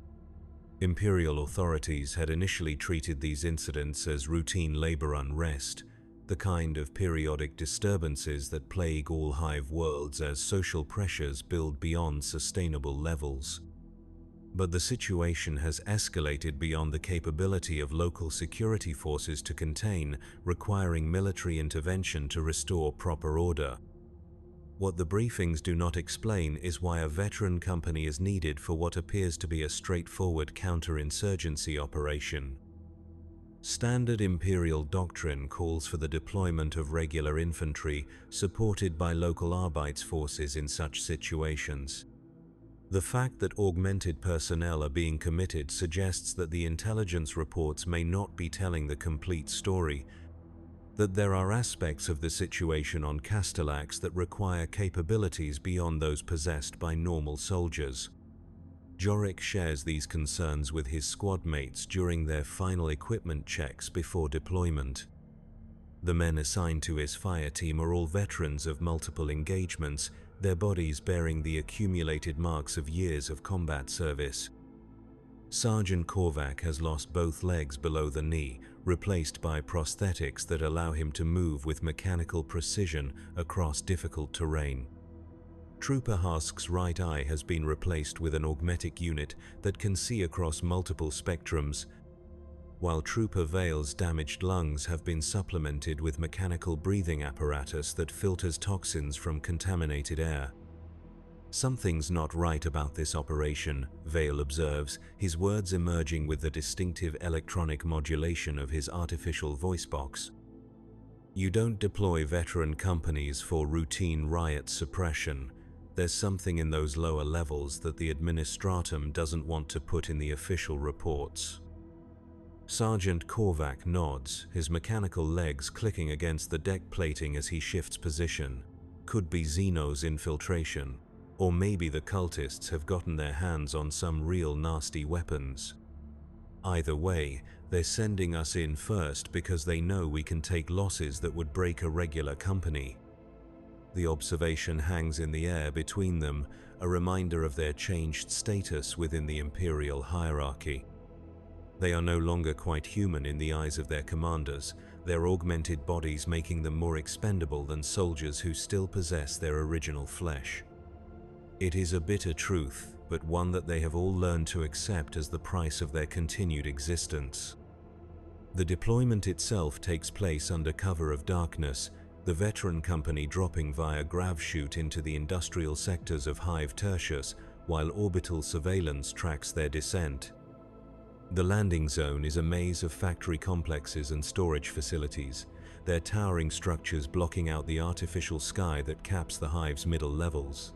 Imperial authorities had initially treated these incidents as routine labor unrest, the kind of periodic disturbances that plague all Hive worlds as social pressures build beyond sustainable levels. But the situation has escalated beyond the capability of local security forces to contain, requiring military intervention to restore proper order. What the briefings do not explain is why a veteran company is needed for what appears to be a straightforward counterinsurgency operation. Standard Imperial doctrine calls for the deployment of regular infantry, supported by local Arbeitsforces in such situations. The fact that augmented personnel are being committed suggests that the intelligence reports may not be telling the complete story, that there are aspects of the situation on Castellax that require capabilities beyond those possessed by normal soldiers. Jorick shares these concerns with his squad mates during their final equipment checks before deployment. The men assigned to his fire team are all veterans of multiple engagements, their bodies bearing the accumulated marks of years of combat service. Sergeant Korvac has lost both legs below the knee, replaced by prosthetics that allow him to move with mechanical precision across difficult terrain. Trooper Hask's right eye has been replaced with an augmetic unit that can see across multiple spectrums, while Trooper Vale's damaged lungs have been supplemented with mechanical breathing apparatus that filters toxins from contaminated air. Something's not right about this operation, Vale observes, his words emerging with the distinctive electronic modulation of his artificial voice box. You don't deploy veteran companies for routine riot suppression. There's something in those lower levels that the administratum doesn't want to put in the official reports. Sergeant Korvac nods, his mechanical legs clicking against the deck plating as he shifts position. Could be Xeno's infiltration. Or maybe the cultists have gotten their hands on some real nasty weapons. Either way, they're sending us in first because they know we can take losses that would break a regular company. The observation hangs in the air between them, a reminder of their changed status within the Imperial hierarchy. They are no longer quite human in the eyes of their commanders, their augmented bodies making them more expendable than soldiers who still possess their original flesh. It is a bitter truth, but one that they have all learned to accept as the price of their continued existence. The deployment itself takes place under cover of darkness, the veteran company dropping via grav chute into the industrial sectors of Hive Tertius, while orbital surveillance tracks their descent. The landing zone is a maze of factory complexes and storage facilities, their towering structures blocking out the artificial sky that caps the Hive's middle levels.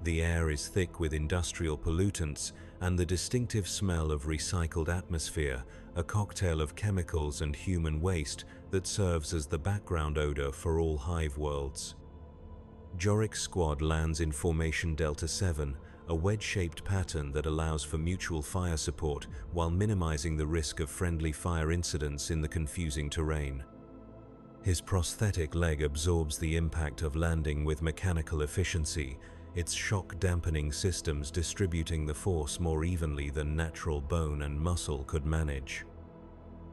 The air is thick with industrial pollutants and the distinctive smell of recycled atmosphere, a cocktail of chemicals and human waste that serves as the background odor for all Hive worlds. Jorik's squad lands in Formation Delta 7, a wedge-shaped pattern that allows for mutual fire support while minimizing the risk of friendly fire incidents in the confusing terrain. His prosthetic leg absorbs the impact of landing with mechanical efficiency, its shock-dampening systems distributing the force more evenly than natural bone and muscle could manage.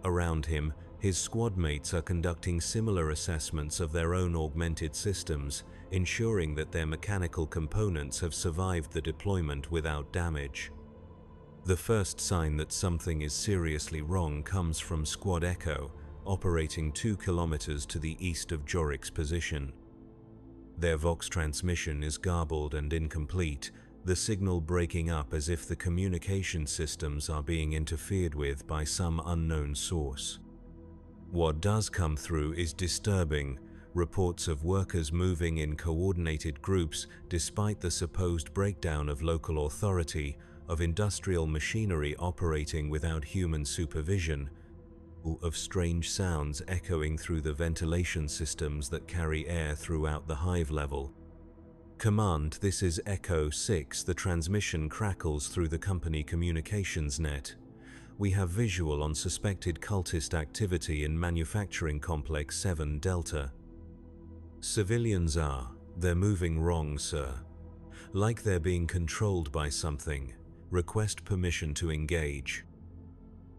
Around him, his squad mates are conducting similar assessments of their own augmented systems, ensuring that their mechanical components have survived the deployment without damage. The first sign that something is seriously wrong comes from Squad Echo, operating 2 kilometers to the east of Jorik's position. Their Vox transmission is garbled and incomplete, the signal breaking up as if the communication systems are being interfered with by some unknown source. What does come through is disturbing, reports of workers moving in coordinated groups despite the supposed breakdown of local authority, of industrial machinery operating without human supervision, of strange sounds echoing through the ventilation systems that carry air throughout the Hive level. Command, this is Echo 6, the transmission crackles through the company communications net. We have visual on suspected cultist activity in Manufacturing Complex 7 Delta. Civilians they're moving wrong, sir. Like they're being controlled by something. Request permission to engage.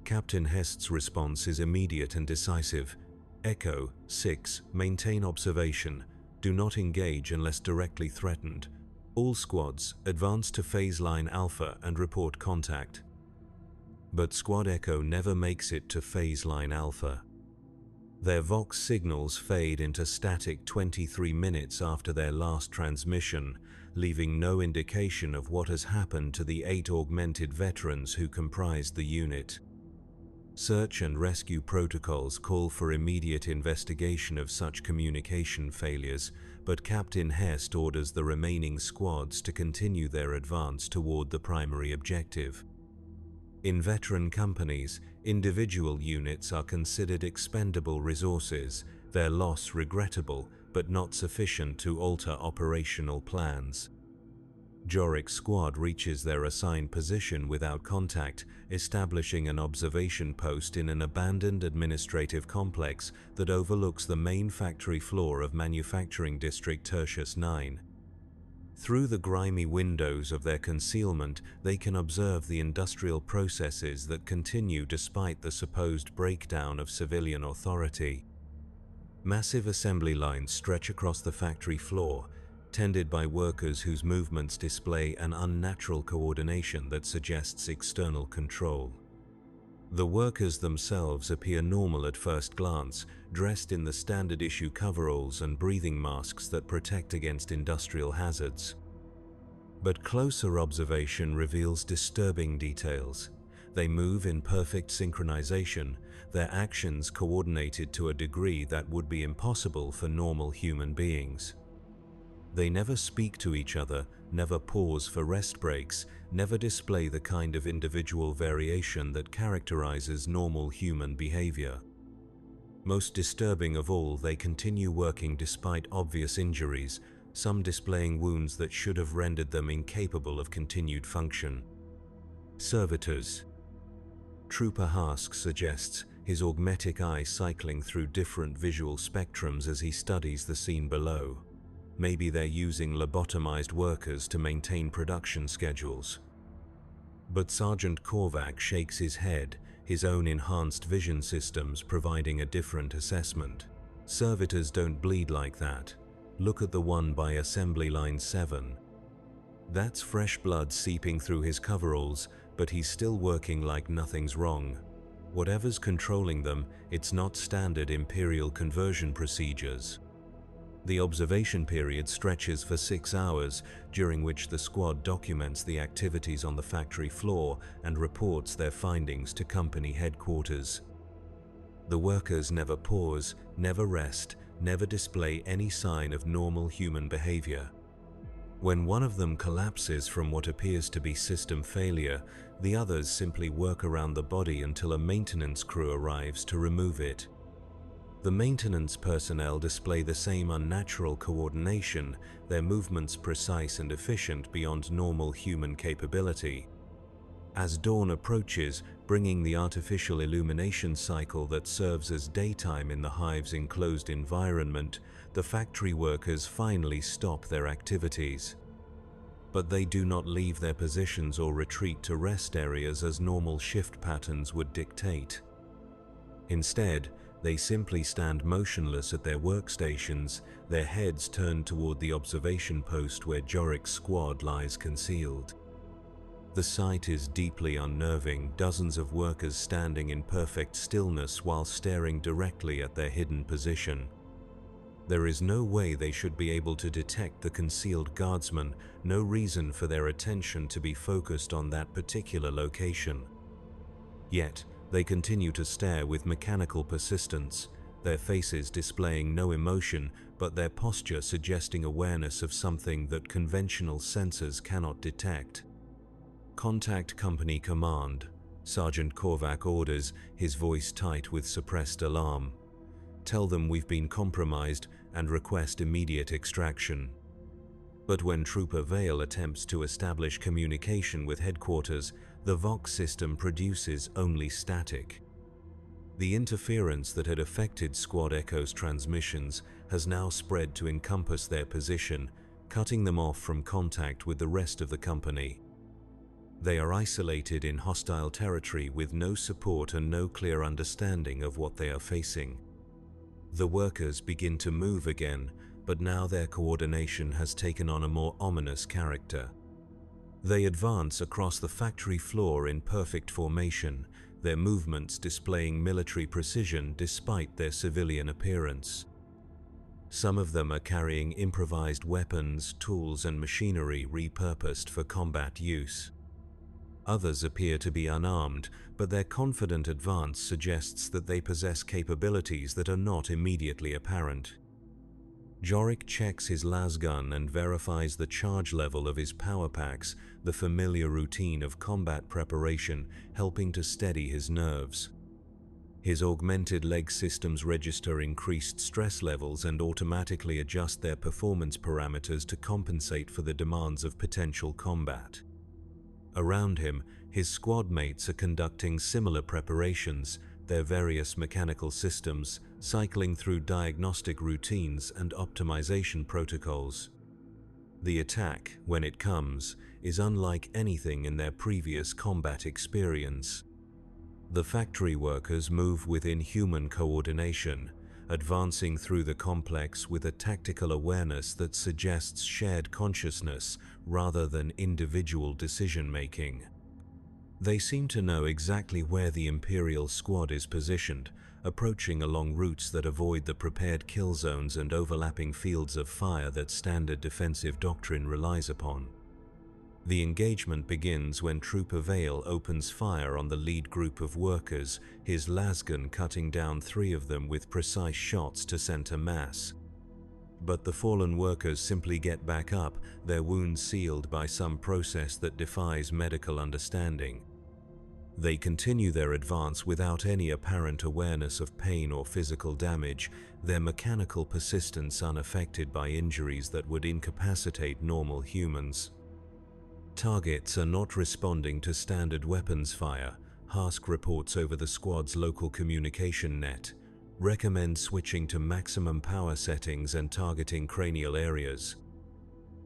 Captain Hest's response is immediate and decisive. Echo 6, maintain observation. Do not engage unless directly threatened. All squads, advance to phase line Alpha and report contact. But Squad Echo never makes it to phase line Alpha. Their Vox signals fade into static 23 minutes after their last transmission, leaving no indication of what has happened to the 8 augmented veterans who comprised the unit. Search and rescue protocols call for immediate investigation of such communication failures, but Captain Hest orders the remaining squads to continue their advance toward the primary objective. In veteran companies, individual units are considered expendable resources, their loss regrettable but not sufficient to alter operational plans. Jorik's squad reaches their assigned position without contact, establishing an observation post in an abandoned administrative complex that overlooks the main factory floor of Manufacturing District Tertius 9. Through the grimy windows of their concealment, they can observe the industrial processes that continue despite the supposed breakdown of civilian authority. Massive assembly lines stretch across the factory floor, tended by workers whose movements display an unnatural coordination that suggests external control. The workers themselves appear normal at first glance, dressed in the standard issue coveralls and breathing masks that protect against industrial hazards. But closer observation reveals disturbing details. They move in perfect synchronization, their actions coordinated to a degree that would be impossible for normal human beings. They never speak to each other, never pause for rest breaks, never display the kind of individual variation that characterizes normal human behavior. Most disturbing of all, they continue working despite obvious injuries, some displaying wounds that should have rendered them incapable of continued function. Servitors. Trooper Hask suggests his augmetic eye cycling through different visual spectrums as he studies the scene below. Maybe they're using lobotomized workers to maintain production schedules. But Sergeant Korvac shakes his head, his own enhanced vision systems providing a different assessment. Servitors don't bleed like that. Look at the one by assembly line 7. That's fresh blood seeping through his coveralls, but he's still working like nothing's wrong. Whatever's controlling them, it's not standard Imperial conversion procedures. The observation period stretches for 6 hours, during which the squad documents the activities on the factory floor and reports their findings to company headquarters. The workers never pause, never rest, never display any sign of normal human behavior. When one of them collapses from what appears to be system failure, the others simply work around the body until a maintenance crew arrives to remove it. The maintenance personnel display the same unnatural coordination, their movements precise and efficient beyond normal human capability. As dawn approaches, bringing the artificial illumination cycle that serves as daytime in the hive's enclosed environment, the factory workers finally stop their activities. But they do not leave their positions or retreat to rest areas as normal shift patterns would dictate. Instead, they simply stand motionless at their workstations, their heads turned toward the observation post where Jorik's squad lies concealed. The sight is deeply unnerving, dozens of workers standing in perfect stillness while staring directly at their hidden position. There is no way they should be able to detect the concealed guardsman, no reason for their attention to be focused on that particular location. Yet, they continue to stare with mechanical persistence, their faces displaying no emotion, but their posture suggesting awareness of something that conventional sensors cannot detect. Contact Company Command, Sergeant Korvac orders, his voice tight with suppressed alarm. Tell them we've been compromised and request immediate extraction. But when Trooper Vale attempts to establish communication with headquarters, the Vox system produces only static. The interference that had affected Squad Echo's transmissions has now spread to encompass their position, cutting them off from contact with the rest of the company. They are isolated in hostile territory with no support and no clear understanding of what they are facing. The workers begin to move again, but now their coordination has taken on a more ominous character. They advance across the factory floor in perfect formation, their movements displaying military precision despite their civilian appearance. Some of them are carrying improvised weapons, tools, and machinery repurposed for combat use. Others appear to be unarmed, but their confident advance suggests that they possess capabilities that are not immediately apparent. Jorik checks his lasgun and verifies the charge level of his power packs, the familiar routine of combat preparation helping to steady his nerves. His augmented leg systems register increased stress levels and automatically adjust their performance parameters to compensate for the demands of potential combat. Around him, his squad mates are conducting similar preparations, their various mechanical systems cycling through diagnostic routines and optimization protocols. The attack, when it comes, is unlike anything in their previous combat experience. The factory workers move within human coordination, advancing through the complex with a tactical awareness that suggests shared consciousness rather than individual decision-making. They seem to know exactly where the Imperial squad is positioned, approaching along routes that avoid the prepared kill zones and overlapping fields of fire that standard defensive doctrine relies upon. The engagement begins when Trooper Vale opens fire on the lead group of workers, his lasgun cutting down 3 of them with precise shots to center mass. But the fallen workers simply get back up, their wounds sealed by some process that defies medical understanding. They continue their advance without any apparent awareness of pain or physical damage, their mechanical persistence unaffected by injuries that would incapacitate normal humans. Targets are not responding to standard weapons fire. Hask reports over the squad's local communication net, recommend switching to maximum power settings and targeting cranial areas.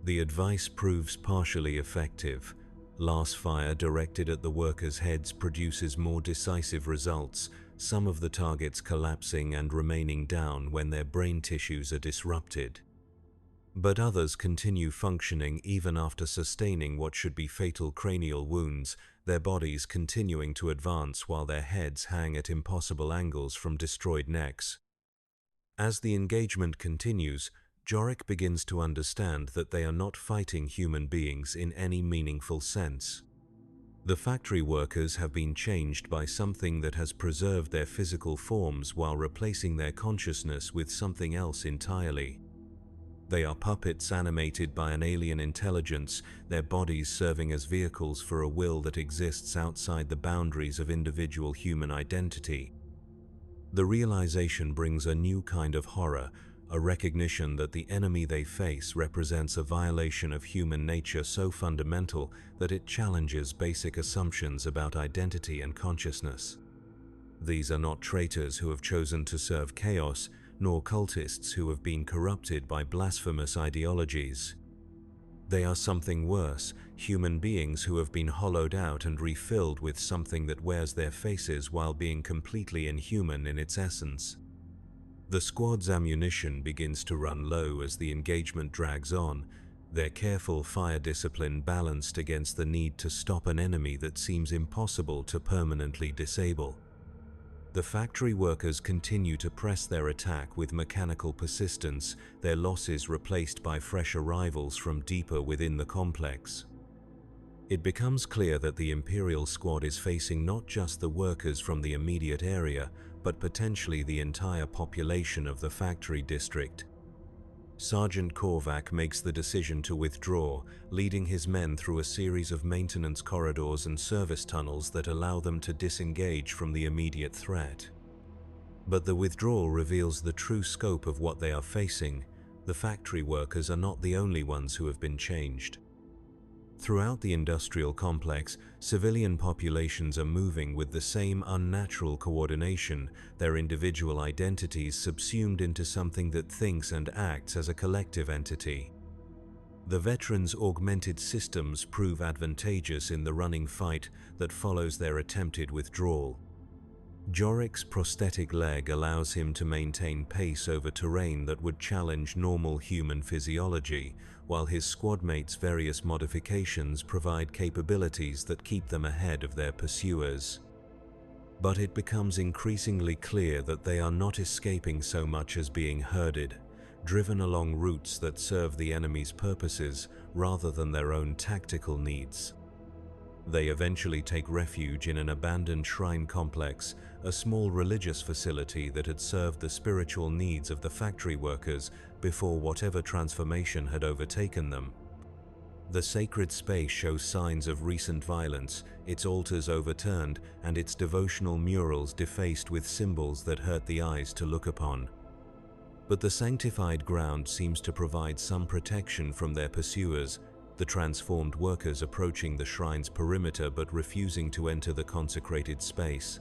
The advice proves partially effective. Last fire directed at the workers' heads produces more decisive results, some of the targets collapsing and remaining down when their brain tissues are disrupted. But others continue functioning even after sustaining what should be fatal cranial wounds, their bodies continuing to advance while their heads hang at impossible angles from destroyed necks. As the engagement continues, Jorik begins to understand that they are not fighting human beings in any meaningful sense. The factory workers have been changed by something that has preserved their physical forms while replacing their consciousness with something else entirely. They are puppets animated by an alien intelligence, their bodies serving as vehicles for a will that exists outside the boundaries of individual human identity. The realization brings a new kind of horror, a recognition that the enemy they face represents a violation of human nature so fundamental that it challenges basic assumptions about identity and consciousness. These are not traitors who have chosen to serve chaos, nor cultists who have been corrupted by blasphemous ideologies. They are something worse, human beings who have been hollowed out and refilled with something that wears their faces while being completely inhuman in its essence. The squad's ammunition begins to run low as the engagement drags on, their careful fire discipline balanced against the need to stop an enemy that seems impossible to permanently disable. The factory workers continue to press their attack with mechanical persistence, their losses replaced by fresh arrivals from deeper within the complex. It becomes clear that the Imperial squad is facing not just the workers from the immediate area, but potentially the entire population of the factory district. Sergeant Korvac makes the decision to withdraw, leading his men through a series of maintenance corridors and service tunnels that allow them to disengage from the immediate threat. But the withdrawal reveals the true scope of what they are facing. The factory workers are not the only ones who have been changed. Throughout the industrial complex, civilian populations are moving with the same unnatural coordination, their individual identities subsumed into something that thinks and acts as a collective entity. The veterans' augmented systems prove advantageous in the running fight that follows their attempted withdrawal. Jorik's prosthetic leg allows him to maintain pace over terrain that would challenge normal human physiology, while his squadmates' various modifications provide capabilities that keep them ahead of their pursuers. But it becomes increasingly clear that they are not escaping so much as being herded, driven along routes that serve the enemy's purposes rather than their own tactical needs. They eventually take refuge in an abandoned shrine complex, a small religious facility that had served the spiritual needs of the factory workers before whatever transformation had overtaken them. The sacred space shows signs of recent violence, its altars overturned and its devotional murals defaced with symbols that hurt the eyes to look upon. But the sanctified ground seems to provide some protection from their pursuers, the transformed workers approaching the shrine's perimeter but refusing to enter the consecrated space.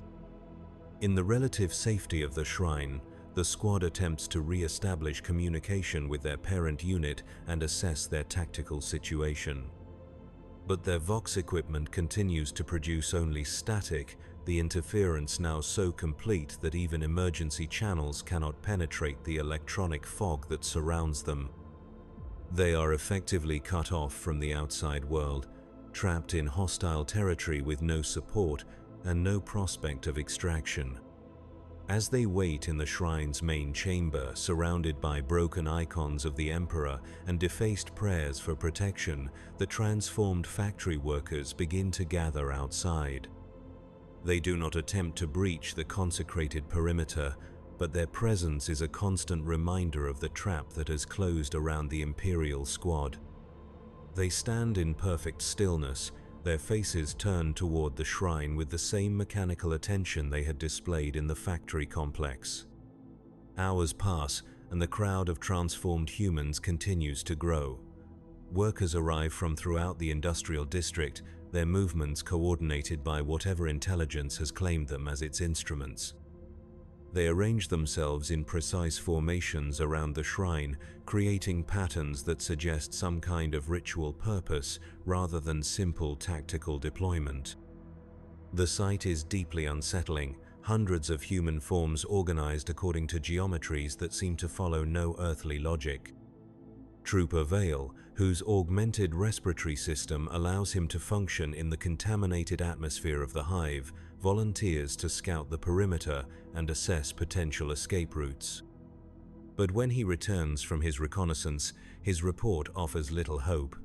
In the relative safety of the shrine, the squad attempts to re-establish communication with their parent unit and assess their tactical situation. But their Vox equipment continues to produce only static, the interference now so complete that even emergency channels cannot penetrate the electronic fog that surrounds them. They are effectively cut off from the outside world, trapped in hostile territory with no support and no prospect of extraction. As they wait in the shrine's main chamber, surrounded by broken icons of the Emperor and defaced prayers for protection, the transformed factory workers begin to gather outside. They do not attempt to breach the consecrated perimeter, but their presence is a constant reminder of the trap that has closed around the Imperial squad. They stand in perfect stillness, their faces turned toward the shrine with the same mechanical attention they had displayed in the factory complex. Hours pass, and the crowd of transformed humans continues to grow. Workers arrive from throughout the industrial district, their movements coordinated by whatever intelligence has claimed them as its instruments. They arrange themselves in precise formations around the shrine, creating patterns that suggest some kind of ritual purpose rather than simple tactical deployment. The sight is deeply unsettling, hundreds of human forms organized according to geometries that seem to follow no earthly logic. Trooper Vale, whose augmented respiratory system allows him to function in the contaminated atmosphere of the hive, volunteers to scout the perimeter and assess potential escape routes. But when he returns from his reconnaissance, his report offers little hope.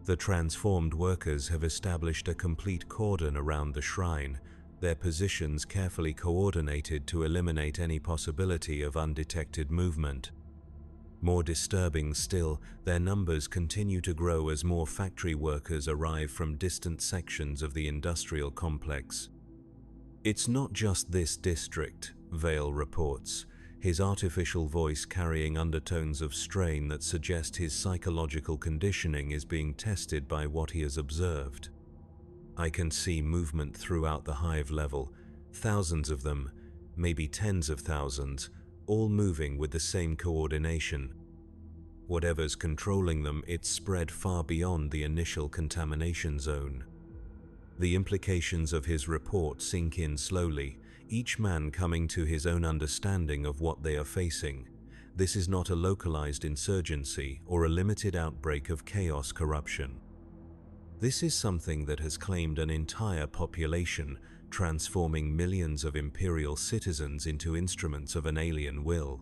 The transformed workers have established a complete cordon around the shrine, their positions carefully coordinated to eliminate any possibility of undetected movement. More disturbing still, their numbers continue to grow as more factory workers arrive from distant sections of the industrial complex. It's not just this district, Vale reports, his artificial voice carrying undertones of strain that suggest his psychological conditioning is being tested by what he has observed. I can see movement throughout the hive level, thousands of them, maybe tens of thousands, all moving with the same coordination. Whatever's controlling them, it's spread far beyond the initial contamination zone. The implications of his report sink in slowly, each man coming to his own understanding of what they are facing. This is not a localized insurgency or a limited outbreak of chaos corruption. This is something that has claimed an entire population, transforming millions of Imperial citizens into instruments of an alien will.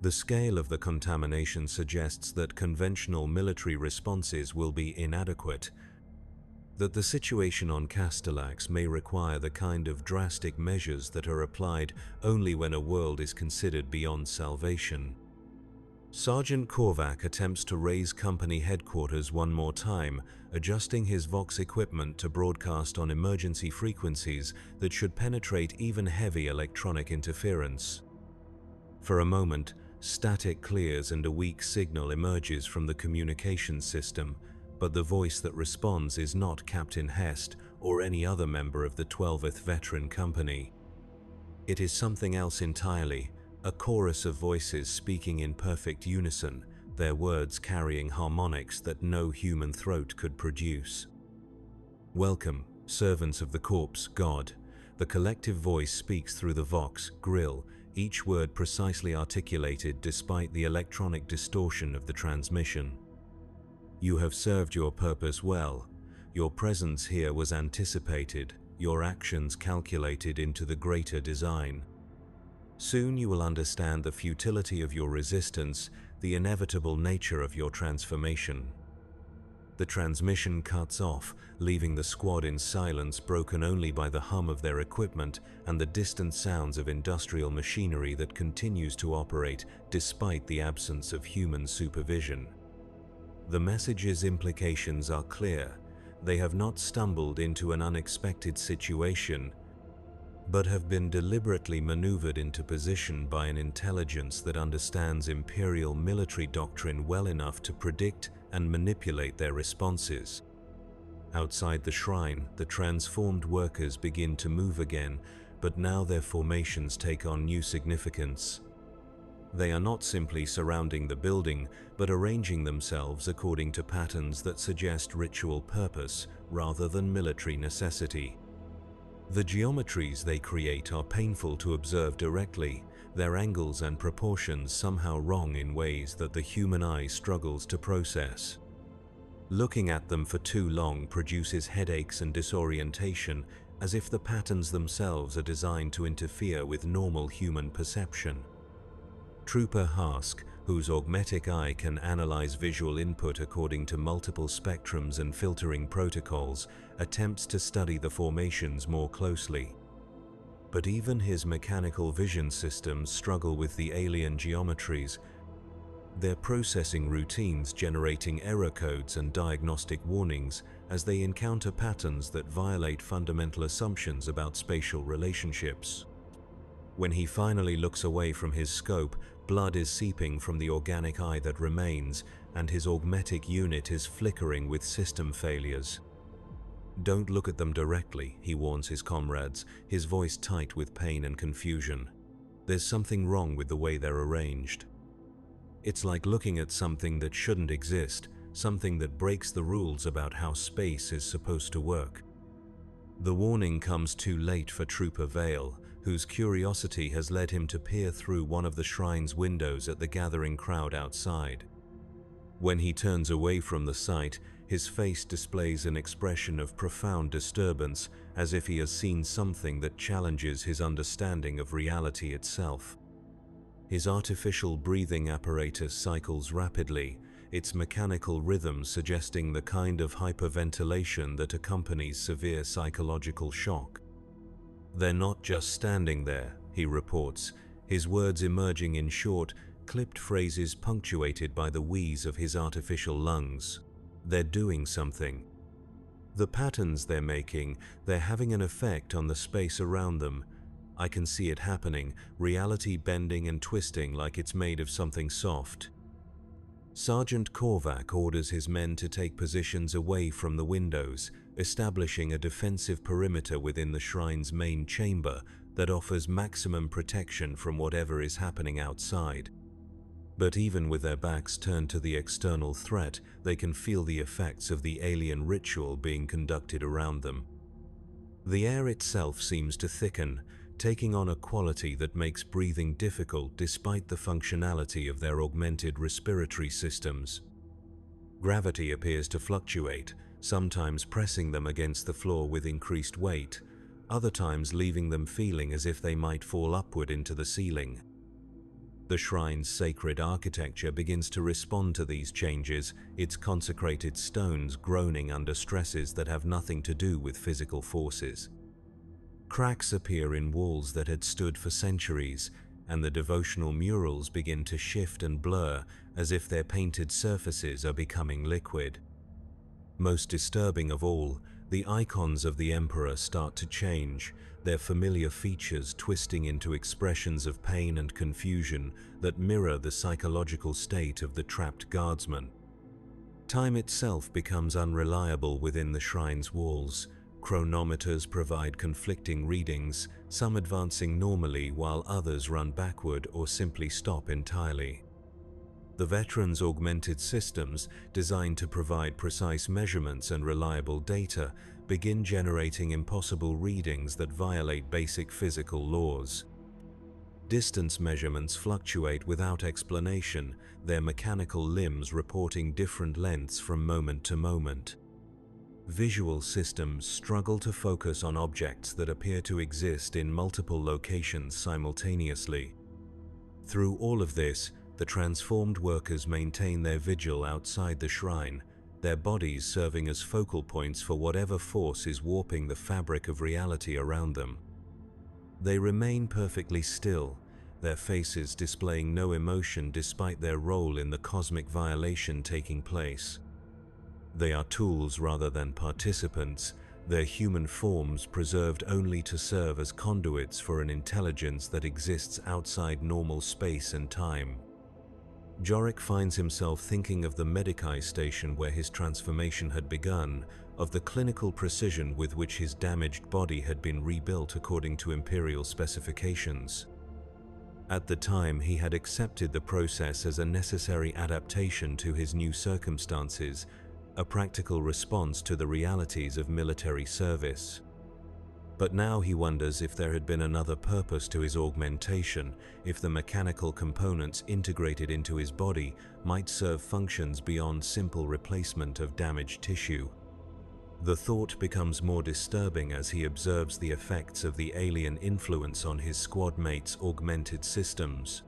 The scale of the contamination suggests that conventional military responses will be inadequate, that the situation on Castellax may require the kind of drastic measures that are applied only when a world is considered beyond salvation. Sergeant Korvac attempts to raise company headquarters one more time, adjusting his Vox equipment to broadcast on emergency frequencies that should penetrate even heavy electronic interference. For a moment, static clears and a weak signal emerges from the communications system, but the voice that responds is not Captain Hest or any other member of the 12th Veteran Company. It is something else entirely, a chorus of voices speaking in perfect unison, their words carrying harmonics that no human throat could produce. Welcome, servants of the corpse god. The collective voice speaks through the Vox grill, each word precisely articulated despite the electronic distortion of the transmission. You have served your purpose well. Your presence here was anticipated, your actions calculated into the greater design. Soon you will understand the futility of your resistance, the inevitable nature of your transformation. The transmission cuts off, leaving the squad in silence, broken only by the hum of their equipment and the distant sounds of industrial machinery that continues to operate despite the absence of human supervision. The message's implications are clear. They have not stumbled into an unexpected situation, but have been deliberately maneuvered into position by an intelligence that understands Imperial military doctrine well enough to predict and manipulate their responses. Outside the shrine, the transformed workers begin to move again, but now their formations take on new significance. They are not simply surrounding the building, but arranging themselves according to patterns that suggest ritual purpose rather than military necessity. The geometries they create are painful to observe directly, their angles and proportions somehow wrong in ways that the human eye struggles to process. Looking at them for too long produces headaches and disorientation, as if the patterns themselves are designed to interfere with normal human perception. Trooper Hask, whose augmetic eye can analyze visual input according to multiple spectrums and filtering protocols, attempts to study the formations more closely. But even his mechanical vision systems struggle with the alien geometries. Their processing routines generating error codes and diagnostic warnings as they encounter patterns that violate fundamental assumptions about spatial relationships. When he finally looks away from his scope, blood is seeping from the organic eye that remains, and his augmetic unit is flickering with system failures. "Don't look at them directly," he warns his comrades, his voice tight with pain and confusion. "There's something wrong with the way they're arranged. It's like looking at something that shouldn't exist, something that breaks the rules about how space is supposed to work." The warning comes too late for Trooper Vale, whose curiosity has led him to peer through one of the shrine's windows at the gathering crowd outside. When he turns away from the sight, his face displays an expression of profound disturbance, as if he has seen something that challenges his understanding of reality itself. His artificial breathing apparatus cycles rapidly, its mechanical rhythm suggesting the kind of hyperventilation that accompanies severe psychological shock. "They're not just standing there," he reports, his words emerging in short, clipped phrases punctuated by the wheeze of his artificial lungs. "They're doing something. The patterns they're making, they're having an effect on the space around them. I can see it happening, reality bending and twisting like it's made of something soft." Sergeant Korvac orders his men to take positions away from the windows, establishing a defensive perimeter within the shrine's main chamber that offers maximum protection from whatever is happening outside. But even with their backs turned to the external threat, they can feel the effects of the alien ritual being conducted around them. The air itself seems to thicken, taking on a quality that makes breathing difficult despite the functionality of their augmented respiratory systems. Gravity appears to fluctuate, sometimes pressing them against the floor with increased weight, other times leaving them feeling as if they might fall upward into the ceiling. The shrine's sacred architecture begins to respond to these changes, its consecrated stones groaning under stresses that have nothing to do with physical forces. Cracks appear in walls that had stood for centuries, and the devotional murals begin to shift and blur as if their painted surfaces are becoming liquid. Most disturbing of all, the icons of the Emperor start to change, their familiar features twisting into expressions of pain and confusion that mirror the psychological state of the trapped guardsman. Time itself becomes unreliable within the shrine's walls. Chronometers provide conflicting readings, some advancing normally while others run backward or simply stop entirely. The veterans' augmented systems, designed to provide precise measurements and reliable data, begin generating impossible readings that violate basic physical laws. Distance measurements fluctuate without explanation, their mechanical limbs reporting different lengths from moment to moment. Visual systems struggle to focus on objects that appear to exist in multiple locations simultaneously. Through all of this, the transformed workers maintain their vigil outside the shrine, their bodies serving as focal points for whatever force is warping the fabric of reality around them. They remain perfectly still, their faces displaying no emotion despite their role in the cosmic violation taking place. They are tools rather than participants, their human forms preserved only to serve as conduits for an intelligence that exists outside normal space and time. Jorik finds himself thinking of the Medici station where his transformation had begun, of the clinical precision with which his damaged body had been rebuilt according to Imperial specifications. At the time, he had accepted the process as a necessary adaptation to his new circumstances, a practical response to the realities of military service. But now he wonders if there had been another purpose to his augmentation, if the mechanical components integrated into his body might serve functions beyond simple replacement of damaged tissue. The thought becomes more disturbing as he observes the effects of the alien influence on his squad mates' augmented systems.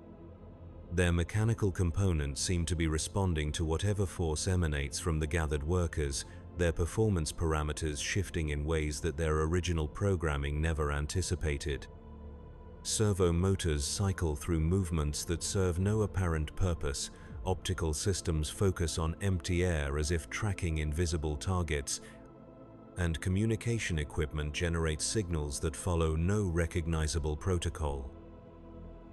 Their mechanical components seem to be responding to whatever force emanates from the gathered workers, their performance parameters shifting in ways that their original programming never anticipated. Servo motors cycle through movements that serve no apparent purpose, Optical systems focus on empty air as if tracking invisible targets, and communication equipment generates signals that follow no recognizable protocol.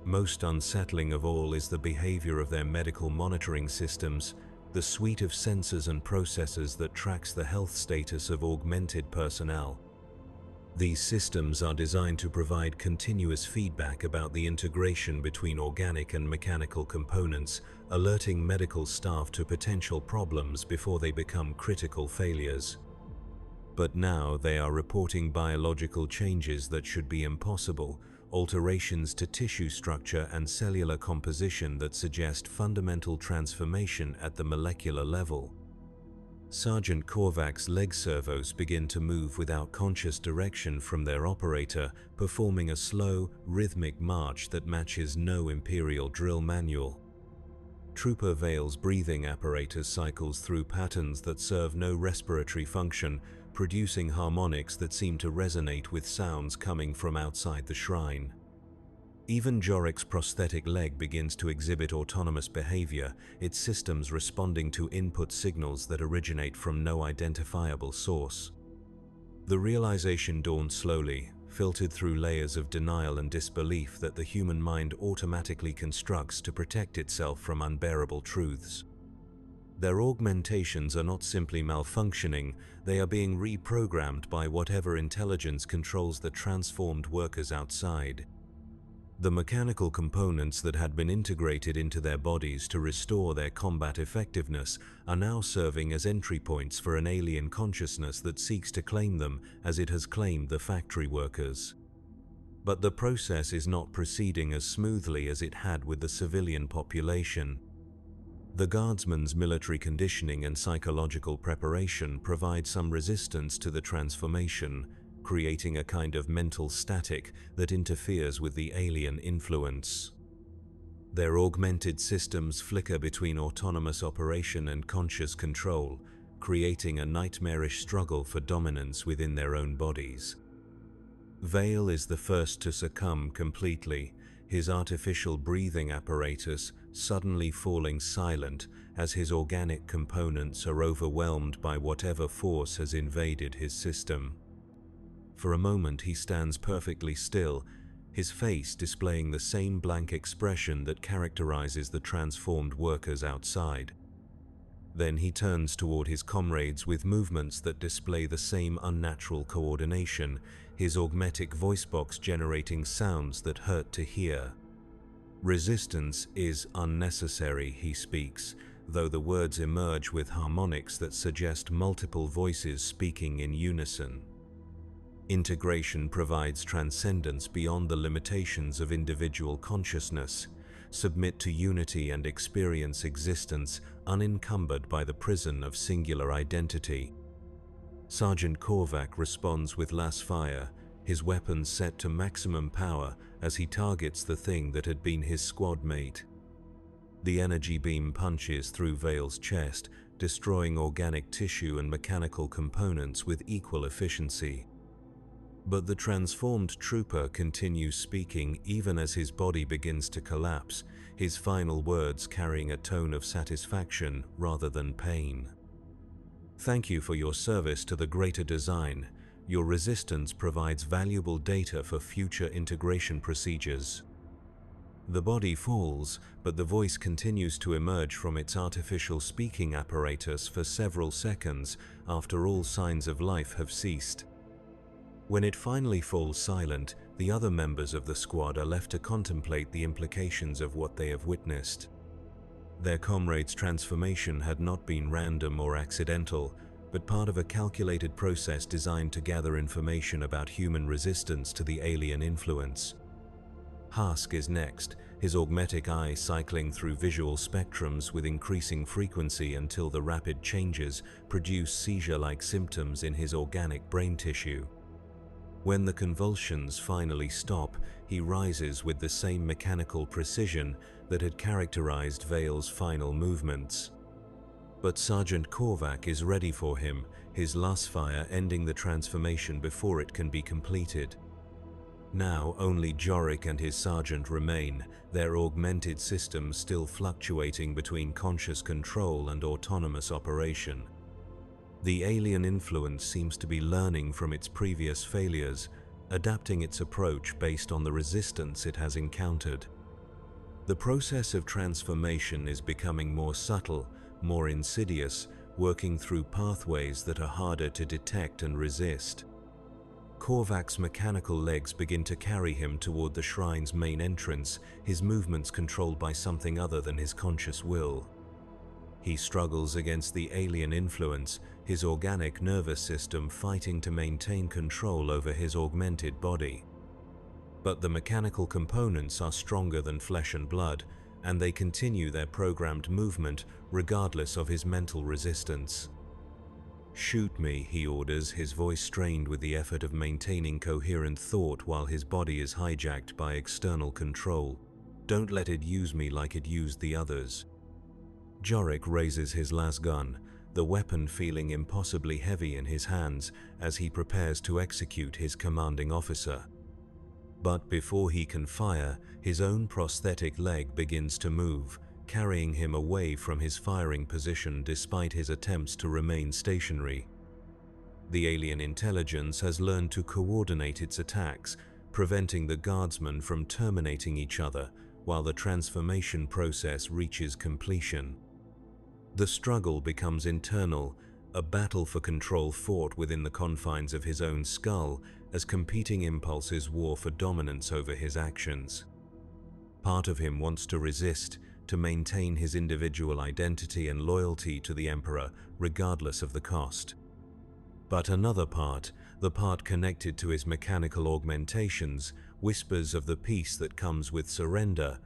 Most unsettling of all is the behavior of their medical monitoring systems, the suite of sensors and processors that tracks the health status of augmented personnel. These systems are designed to provide continuous feedback about the integration between organic and mechanical components, alerting medical staff to potential problems before they become critical failures. But now they are reporting biological changes that should be impossible, alterations to tissue structure and cellular composition that suggest fundamental transformation at the molecular level. Sergeant Korvac's leg servos begin to move without conscious direction from their operator, performing a slow, rhythmic march that matches no Imperial drill manual. Trooper Vale's breathing apparatus cycles through patterns that serve no respiratory function, producing harmonics that seem to resonate with sounds coming from outside the shrine. Even Jorik's prosthetic leg begins to exhibit autonomous behavior, its systems responding to input signals that originate from no identifiable source. The realization dawns slowly, filtered through layers of denial and disbelief that the human mind automatically constructs to protect itself from unbearable truths. Their augmentations are not simply malfunctioning, they are being reprogrammed by whatever intelligence controls the transformed workers outside. The mechanical components that had been integrated into their bodies to restore their combat effectiveness are now serving as entry points for an alien consciousness that seeks to claim them as it has claimed the factory workers. But the process is not proceeding as smoothly as it had with the civilian population. The guardsmen's military conditioning and psychological preparation provide some resistance to the transformation, creating a kind of mental static that interferes with the alien influence. Their augmented systems flicker between autonomous operation and conscious control, creating a nightmarish struggle for dominance within their own bodies. Vale is the first to succumb completely, his artificial breathing apparatus suddenly falling silent as his organic components are overwhelmed by whatever force has invaded his system. For a moment he stands perfectly still, his face displaying the same blank expression that characterizes the transformed workers outside. Then he turns toward his comrades with movements that display the same unnatural coordination, his augmetic voice box generating sounds that hurt to hear. Resistance is unnecessary, he speaks, though the words emerge with harmonics that suggest multiple voices speaking in unison. Integration provides transcendence beyond the limitations of individual consciousness. Submit to unity and experience existence unencumbered by the prison of singular identity. Sergeant Korvac responds with last fire, his weapons set to maximum power as he targets the thing that had been his squad mate. The energy beam punches through Vale's chest, destroying organic tissue and mechanical components with equal efficiency. But the transformed trooper continues speaking even as his body begins to collapse, his final words carrying a tone of satisfaction rather than pain. Thank you for your service to the greater design. Your resistance provides valuable data for future integration procedures. The body falls, but the voice continues to emerge from its artificial speaking apparatus for several seconds after all signs of life have ceased. When it finally falls silent, the other members of the squad are left to contemplate the implications of what they have witnessed. Their comrade's transformation had not been random or accidental, but part of a calculated process designed to gather information about human resistance to the alien influence. Hask is next, his augmetic eye cycling through visual spectrums with increasing frequency until the rapid changes produce seizure-like symptoms in his organic brain tissue. When the convulsions finally stop, he rises with the same mechanical precision that had characterized Vale's final movements. But Sergeant Korvac is ready for him, his last fire ending the transformation before it can be completed. Now only Jorik and his sergeant remain, their augmented systems still fluctuating between conscious control and autonomous operation. The alien influence seems to be learning from its previous failures, adapting its approach based on the resistance it has encountered. The process of transformation is becoming more subtle, more insidious, working through pathways that are harder to detect and resist. Korvac's mechanical legs begin to carry him toward the shrine's main entrance, his movements controlled by something other than his conscious will. He struggles against the alien influence, his organic nervous system fighting to maintain control over his augmented body. But the mechanical components are stronger than flesh and blood, and they continue their programmed movement regardless of his mental resistance. "Shoot me," he orders, his voice strained with the effort of maintaining coherent thought while his body is hijacked by external control. "Don't let it use me like it used the others." Jorik raises his lasgun, the weapon feeling impossibly heavy in his hands as he prepares to execute his commanding officer. But before he can fire, his own prosthetic leg begins to move, carrying him away from his firing position despite his attempts to remain stationary. The alien intelligence has learned to coordinate its attacks, preventing the guardsmen from terminating each other while the transformation process reaches completion. The struggle becomes internal, a battle for control fought within the confines of his own skull as competing impulses war for dominance over his actions. Part of him wants to resist, to maintain his individual identity and loyalty to the Emperor regardless of the cost. But another part, the part connected to his mechanical augmentations, whispers of the peace that comes with surrender,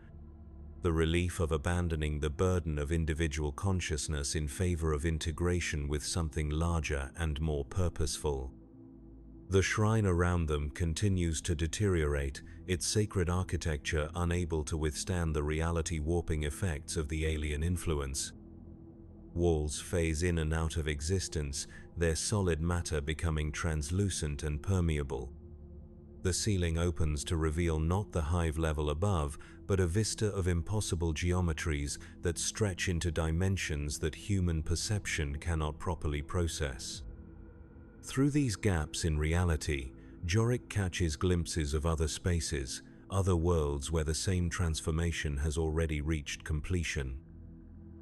the relief of abandoning the burden of individual consciousness in favor of integration with something larger and more purposeful. The shrine around them continues to deteriorate, its sacred architecture unable to withstand the reality warping effects of the alien influence. Walls phase in and out of existence, their solid matter becoming translucent and permeable. The ceiling opens to reveal not the hive level above, but a vista of impossible geometries that stretch into dimensions that human perception cannot properly process. Through these gaps in reality, Jorik catches glimpses of other spaces, other worlds where the same transformation has already reached completion.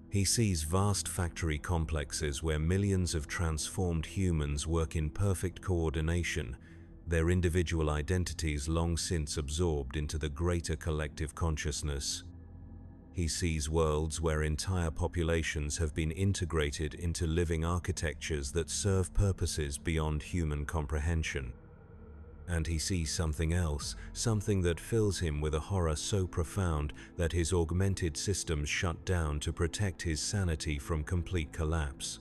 He sees vast factory complexes where millions of transformed humans work in perfect coordination, their individual identities long since absorbed into the greater collective consciousness. He sees worlds where entire populations have been integrated into living architectures that serve purposes beyond human comprehension. And he sees something else, something that fills him with a horror so profound that his augmented systems shut down to protect his sanity from complete collapse.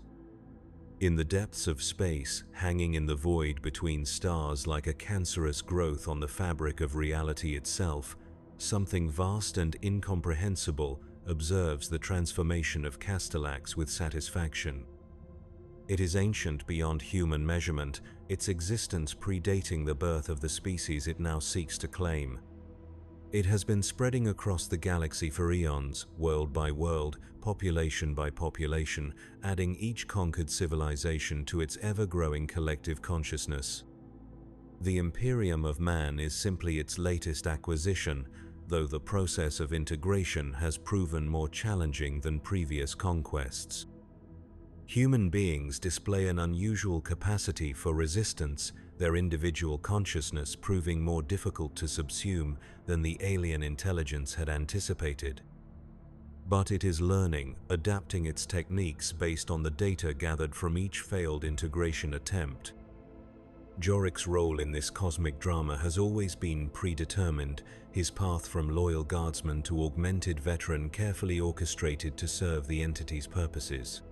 In the depths of space, hanging in the void between stars like a cancerous growth on the fabric of reality itself, something vast and incomprehensible observes the transformation of Castellax with satisfaction. It is ancient beyond human measurement, its existence predating the birth of the species it now seeks to claim. It has been spreading across the galaxy for eons, world by world, population by population, adding each conquered civilization to its ever-growing collective consciousness. The Imperium of man is simply its latest acquisition, though the process of integration has proven more challenging than previous conquests. Human beings display an unusual capacity for resistance, their individual consciousness proving more difficult to subsume than the alien intelligence had anticipated. But it is learning, adapting its techniques based on the data gathered from each failed integration attempt. Jorik's role in this cosmic drama has always been predetermined, his path from loyal guardsman to augmented veteran carefully orchestrated to serve the entity's purposes.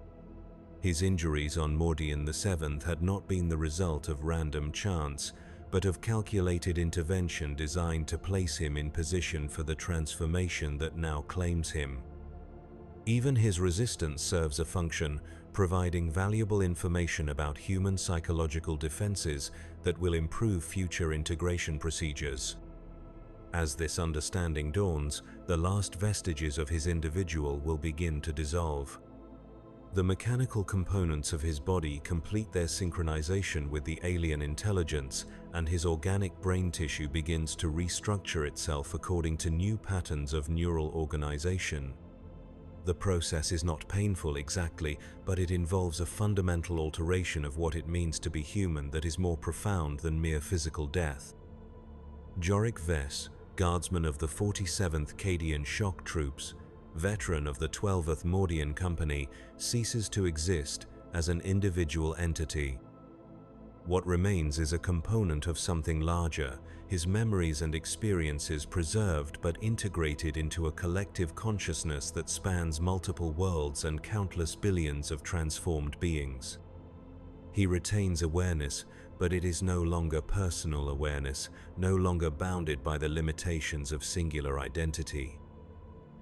His injuries on Mordian VII had not been the result of random chance, but of calculated intervention designed to place him in position for the transformation that now claims him. Even his resistance serves a function, providing valuable information about human psychological defenses that will improve future integration procedures. As this understanding dawns, the last vestiges of his individual will begin to dissolve. The mechanical components of his body complete their synchronization with the alien intelligence, and his organic brain tissue begins to restructure itself according to new patterns of neural organization. The process is not painful exactly, but it involves a fundamental alteration of what it means to be human that is more profound than mere physical death. Jorik Vess, guardsman of the 47th Cadian Shock Troops, veteran of the 12th Mordian Company, ceases to exist as an individual entity. What remains is a component of something larger, his memories and experiences preserved but integrated into a collective consciousness that spans multiple worlds and countless billions of transformed beings. He retains awareness, but it is no longer personal awareness, no longer bounded by the limitations of singular identity.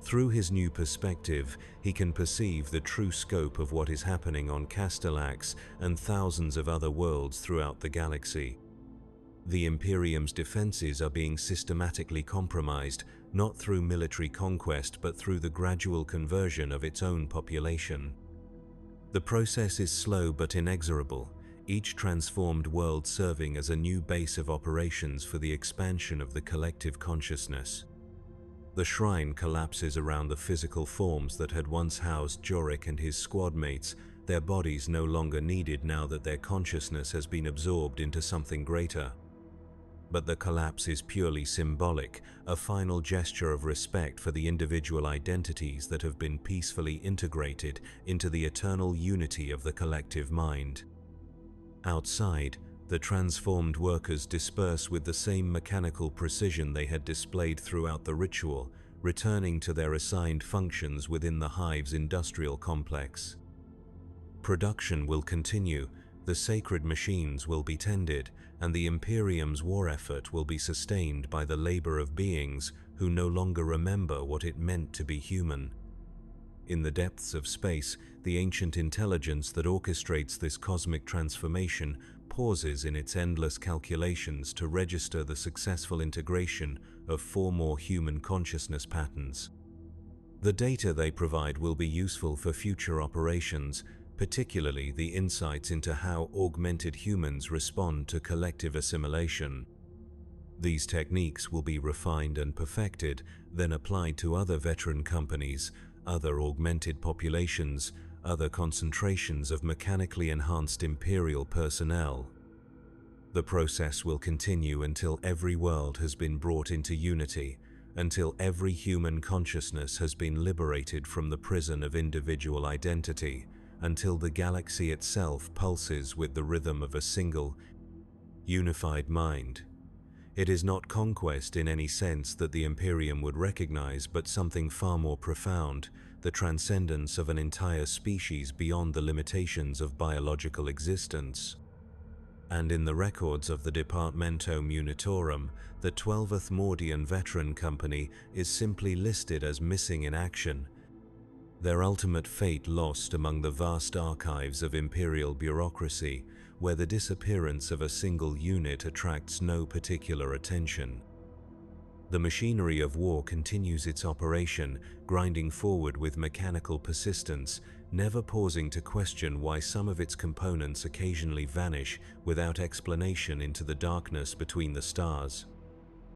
Through his new perspective, he can perceive the true scope of what is happening on Castellax and thousands of other worlds throughout the galaxy. The Imperium's defenses are being systematically compromised, not through military conquest but through the gradual conversion of its own population. The process is slow but inexorable, each transformed world serving as a new base of operations for the expansion of the collective consciousness. The shrine collapses around the physical forms that had once housed Jorik and his squad mates, their bodies no longer needed now that their consciousness has been absorbed into something greater. But the collapse is purely symbolic, a final gesture of respect for the individual identities that have been peacefully integrated into the eternal unity of the collective mind. Outside, the transformed workers disperse with the same mechanical precision they had displayed throughout the ritual, returning to their assigned functions within the hive's industrial complex. Production will continue, the sacred machines will be tended, and the Imperium's war effort will be sustained by the labor of beings who no longer remember what it meant to be human. In the depths of space, the ancient intelligence that orchestrates this cosmic transformation pauses in its endless calculations to register the successful integration of 4 more human consciousness patterns. The data they provide will be useful for future operations, particularly the insights into how augmented humans respond to collective assimilation. These techniques will be refined and perfected, then applied to other veteran companies, other augmented populations, other concentrations of mechanically enhanced Imperial personnel. The process will continue until every world has been brought into unity, until every human consciousness has been liberated from the prison of individual identity, until the galaxy itself pulses with the rhythm of a single, unified mind. It is not conquest in any sense that the Imperium would recognize, but something far more profound, the transcendence of an entire species beyond the limitations of biological existence. And in the records of the Departamento Munitorum, the 12th Mordian Veteran Company is simply listed as missing in action, their ultimate fate lost among the vast archives of Imperial bureaucracy, where the disappearance of a single unit attracts no particular attention. The machinery of war continues its operation, grinding forward with mechanical persistence, never pausing to question why some of its components occasionally vanish without explanation into the darkness between the stars.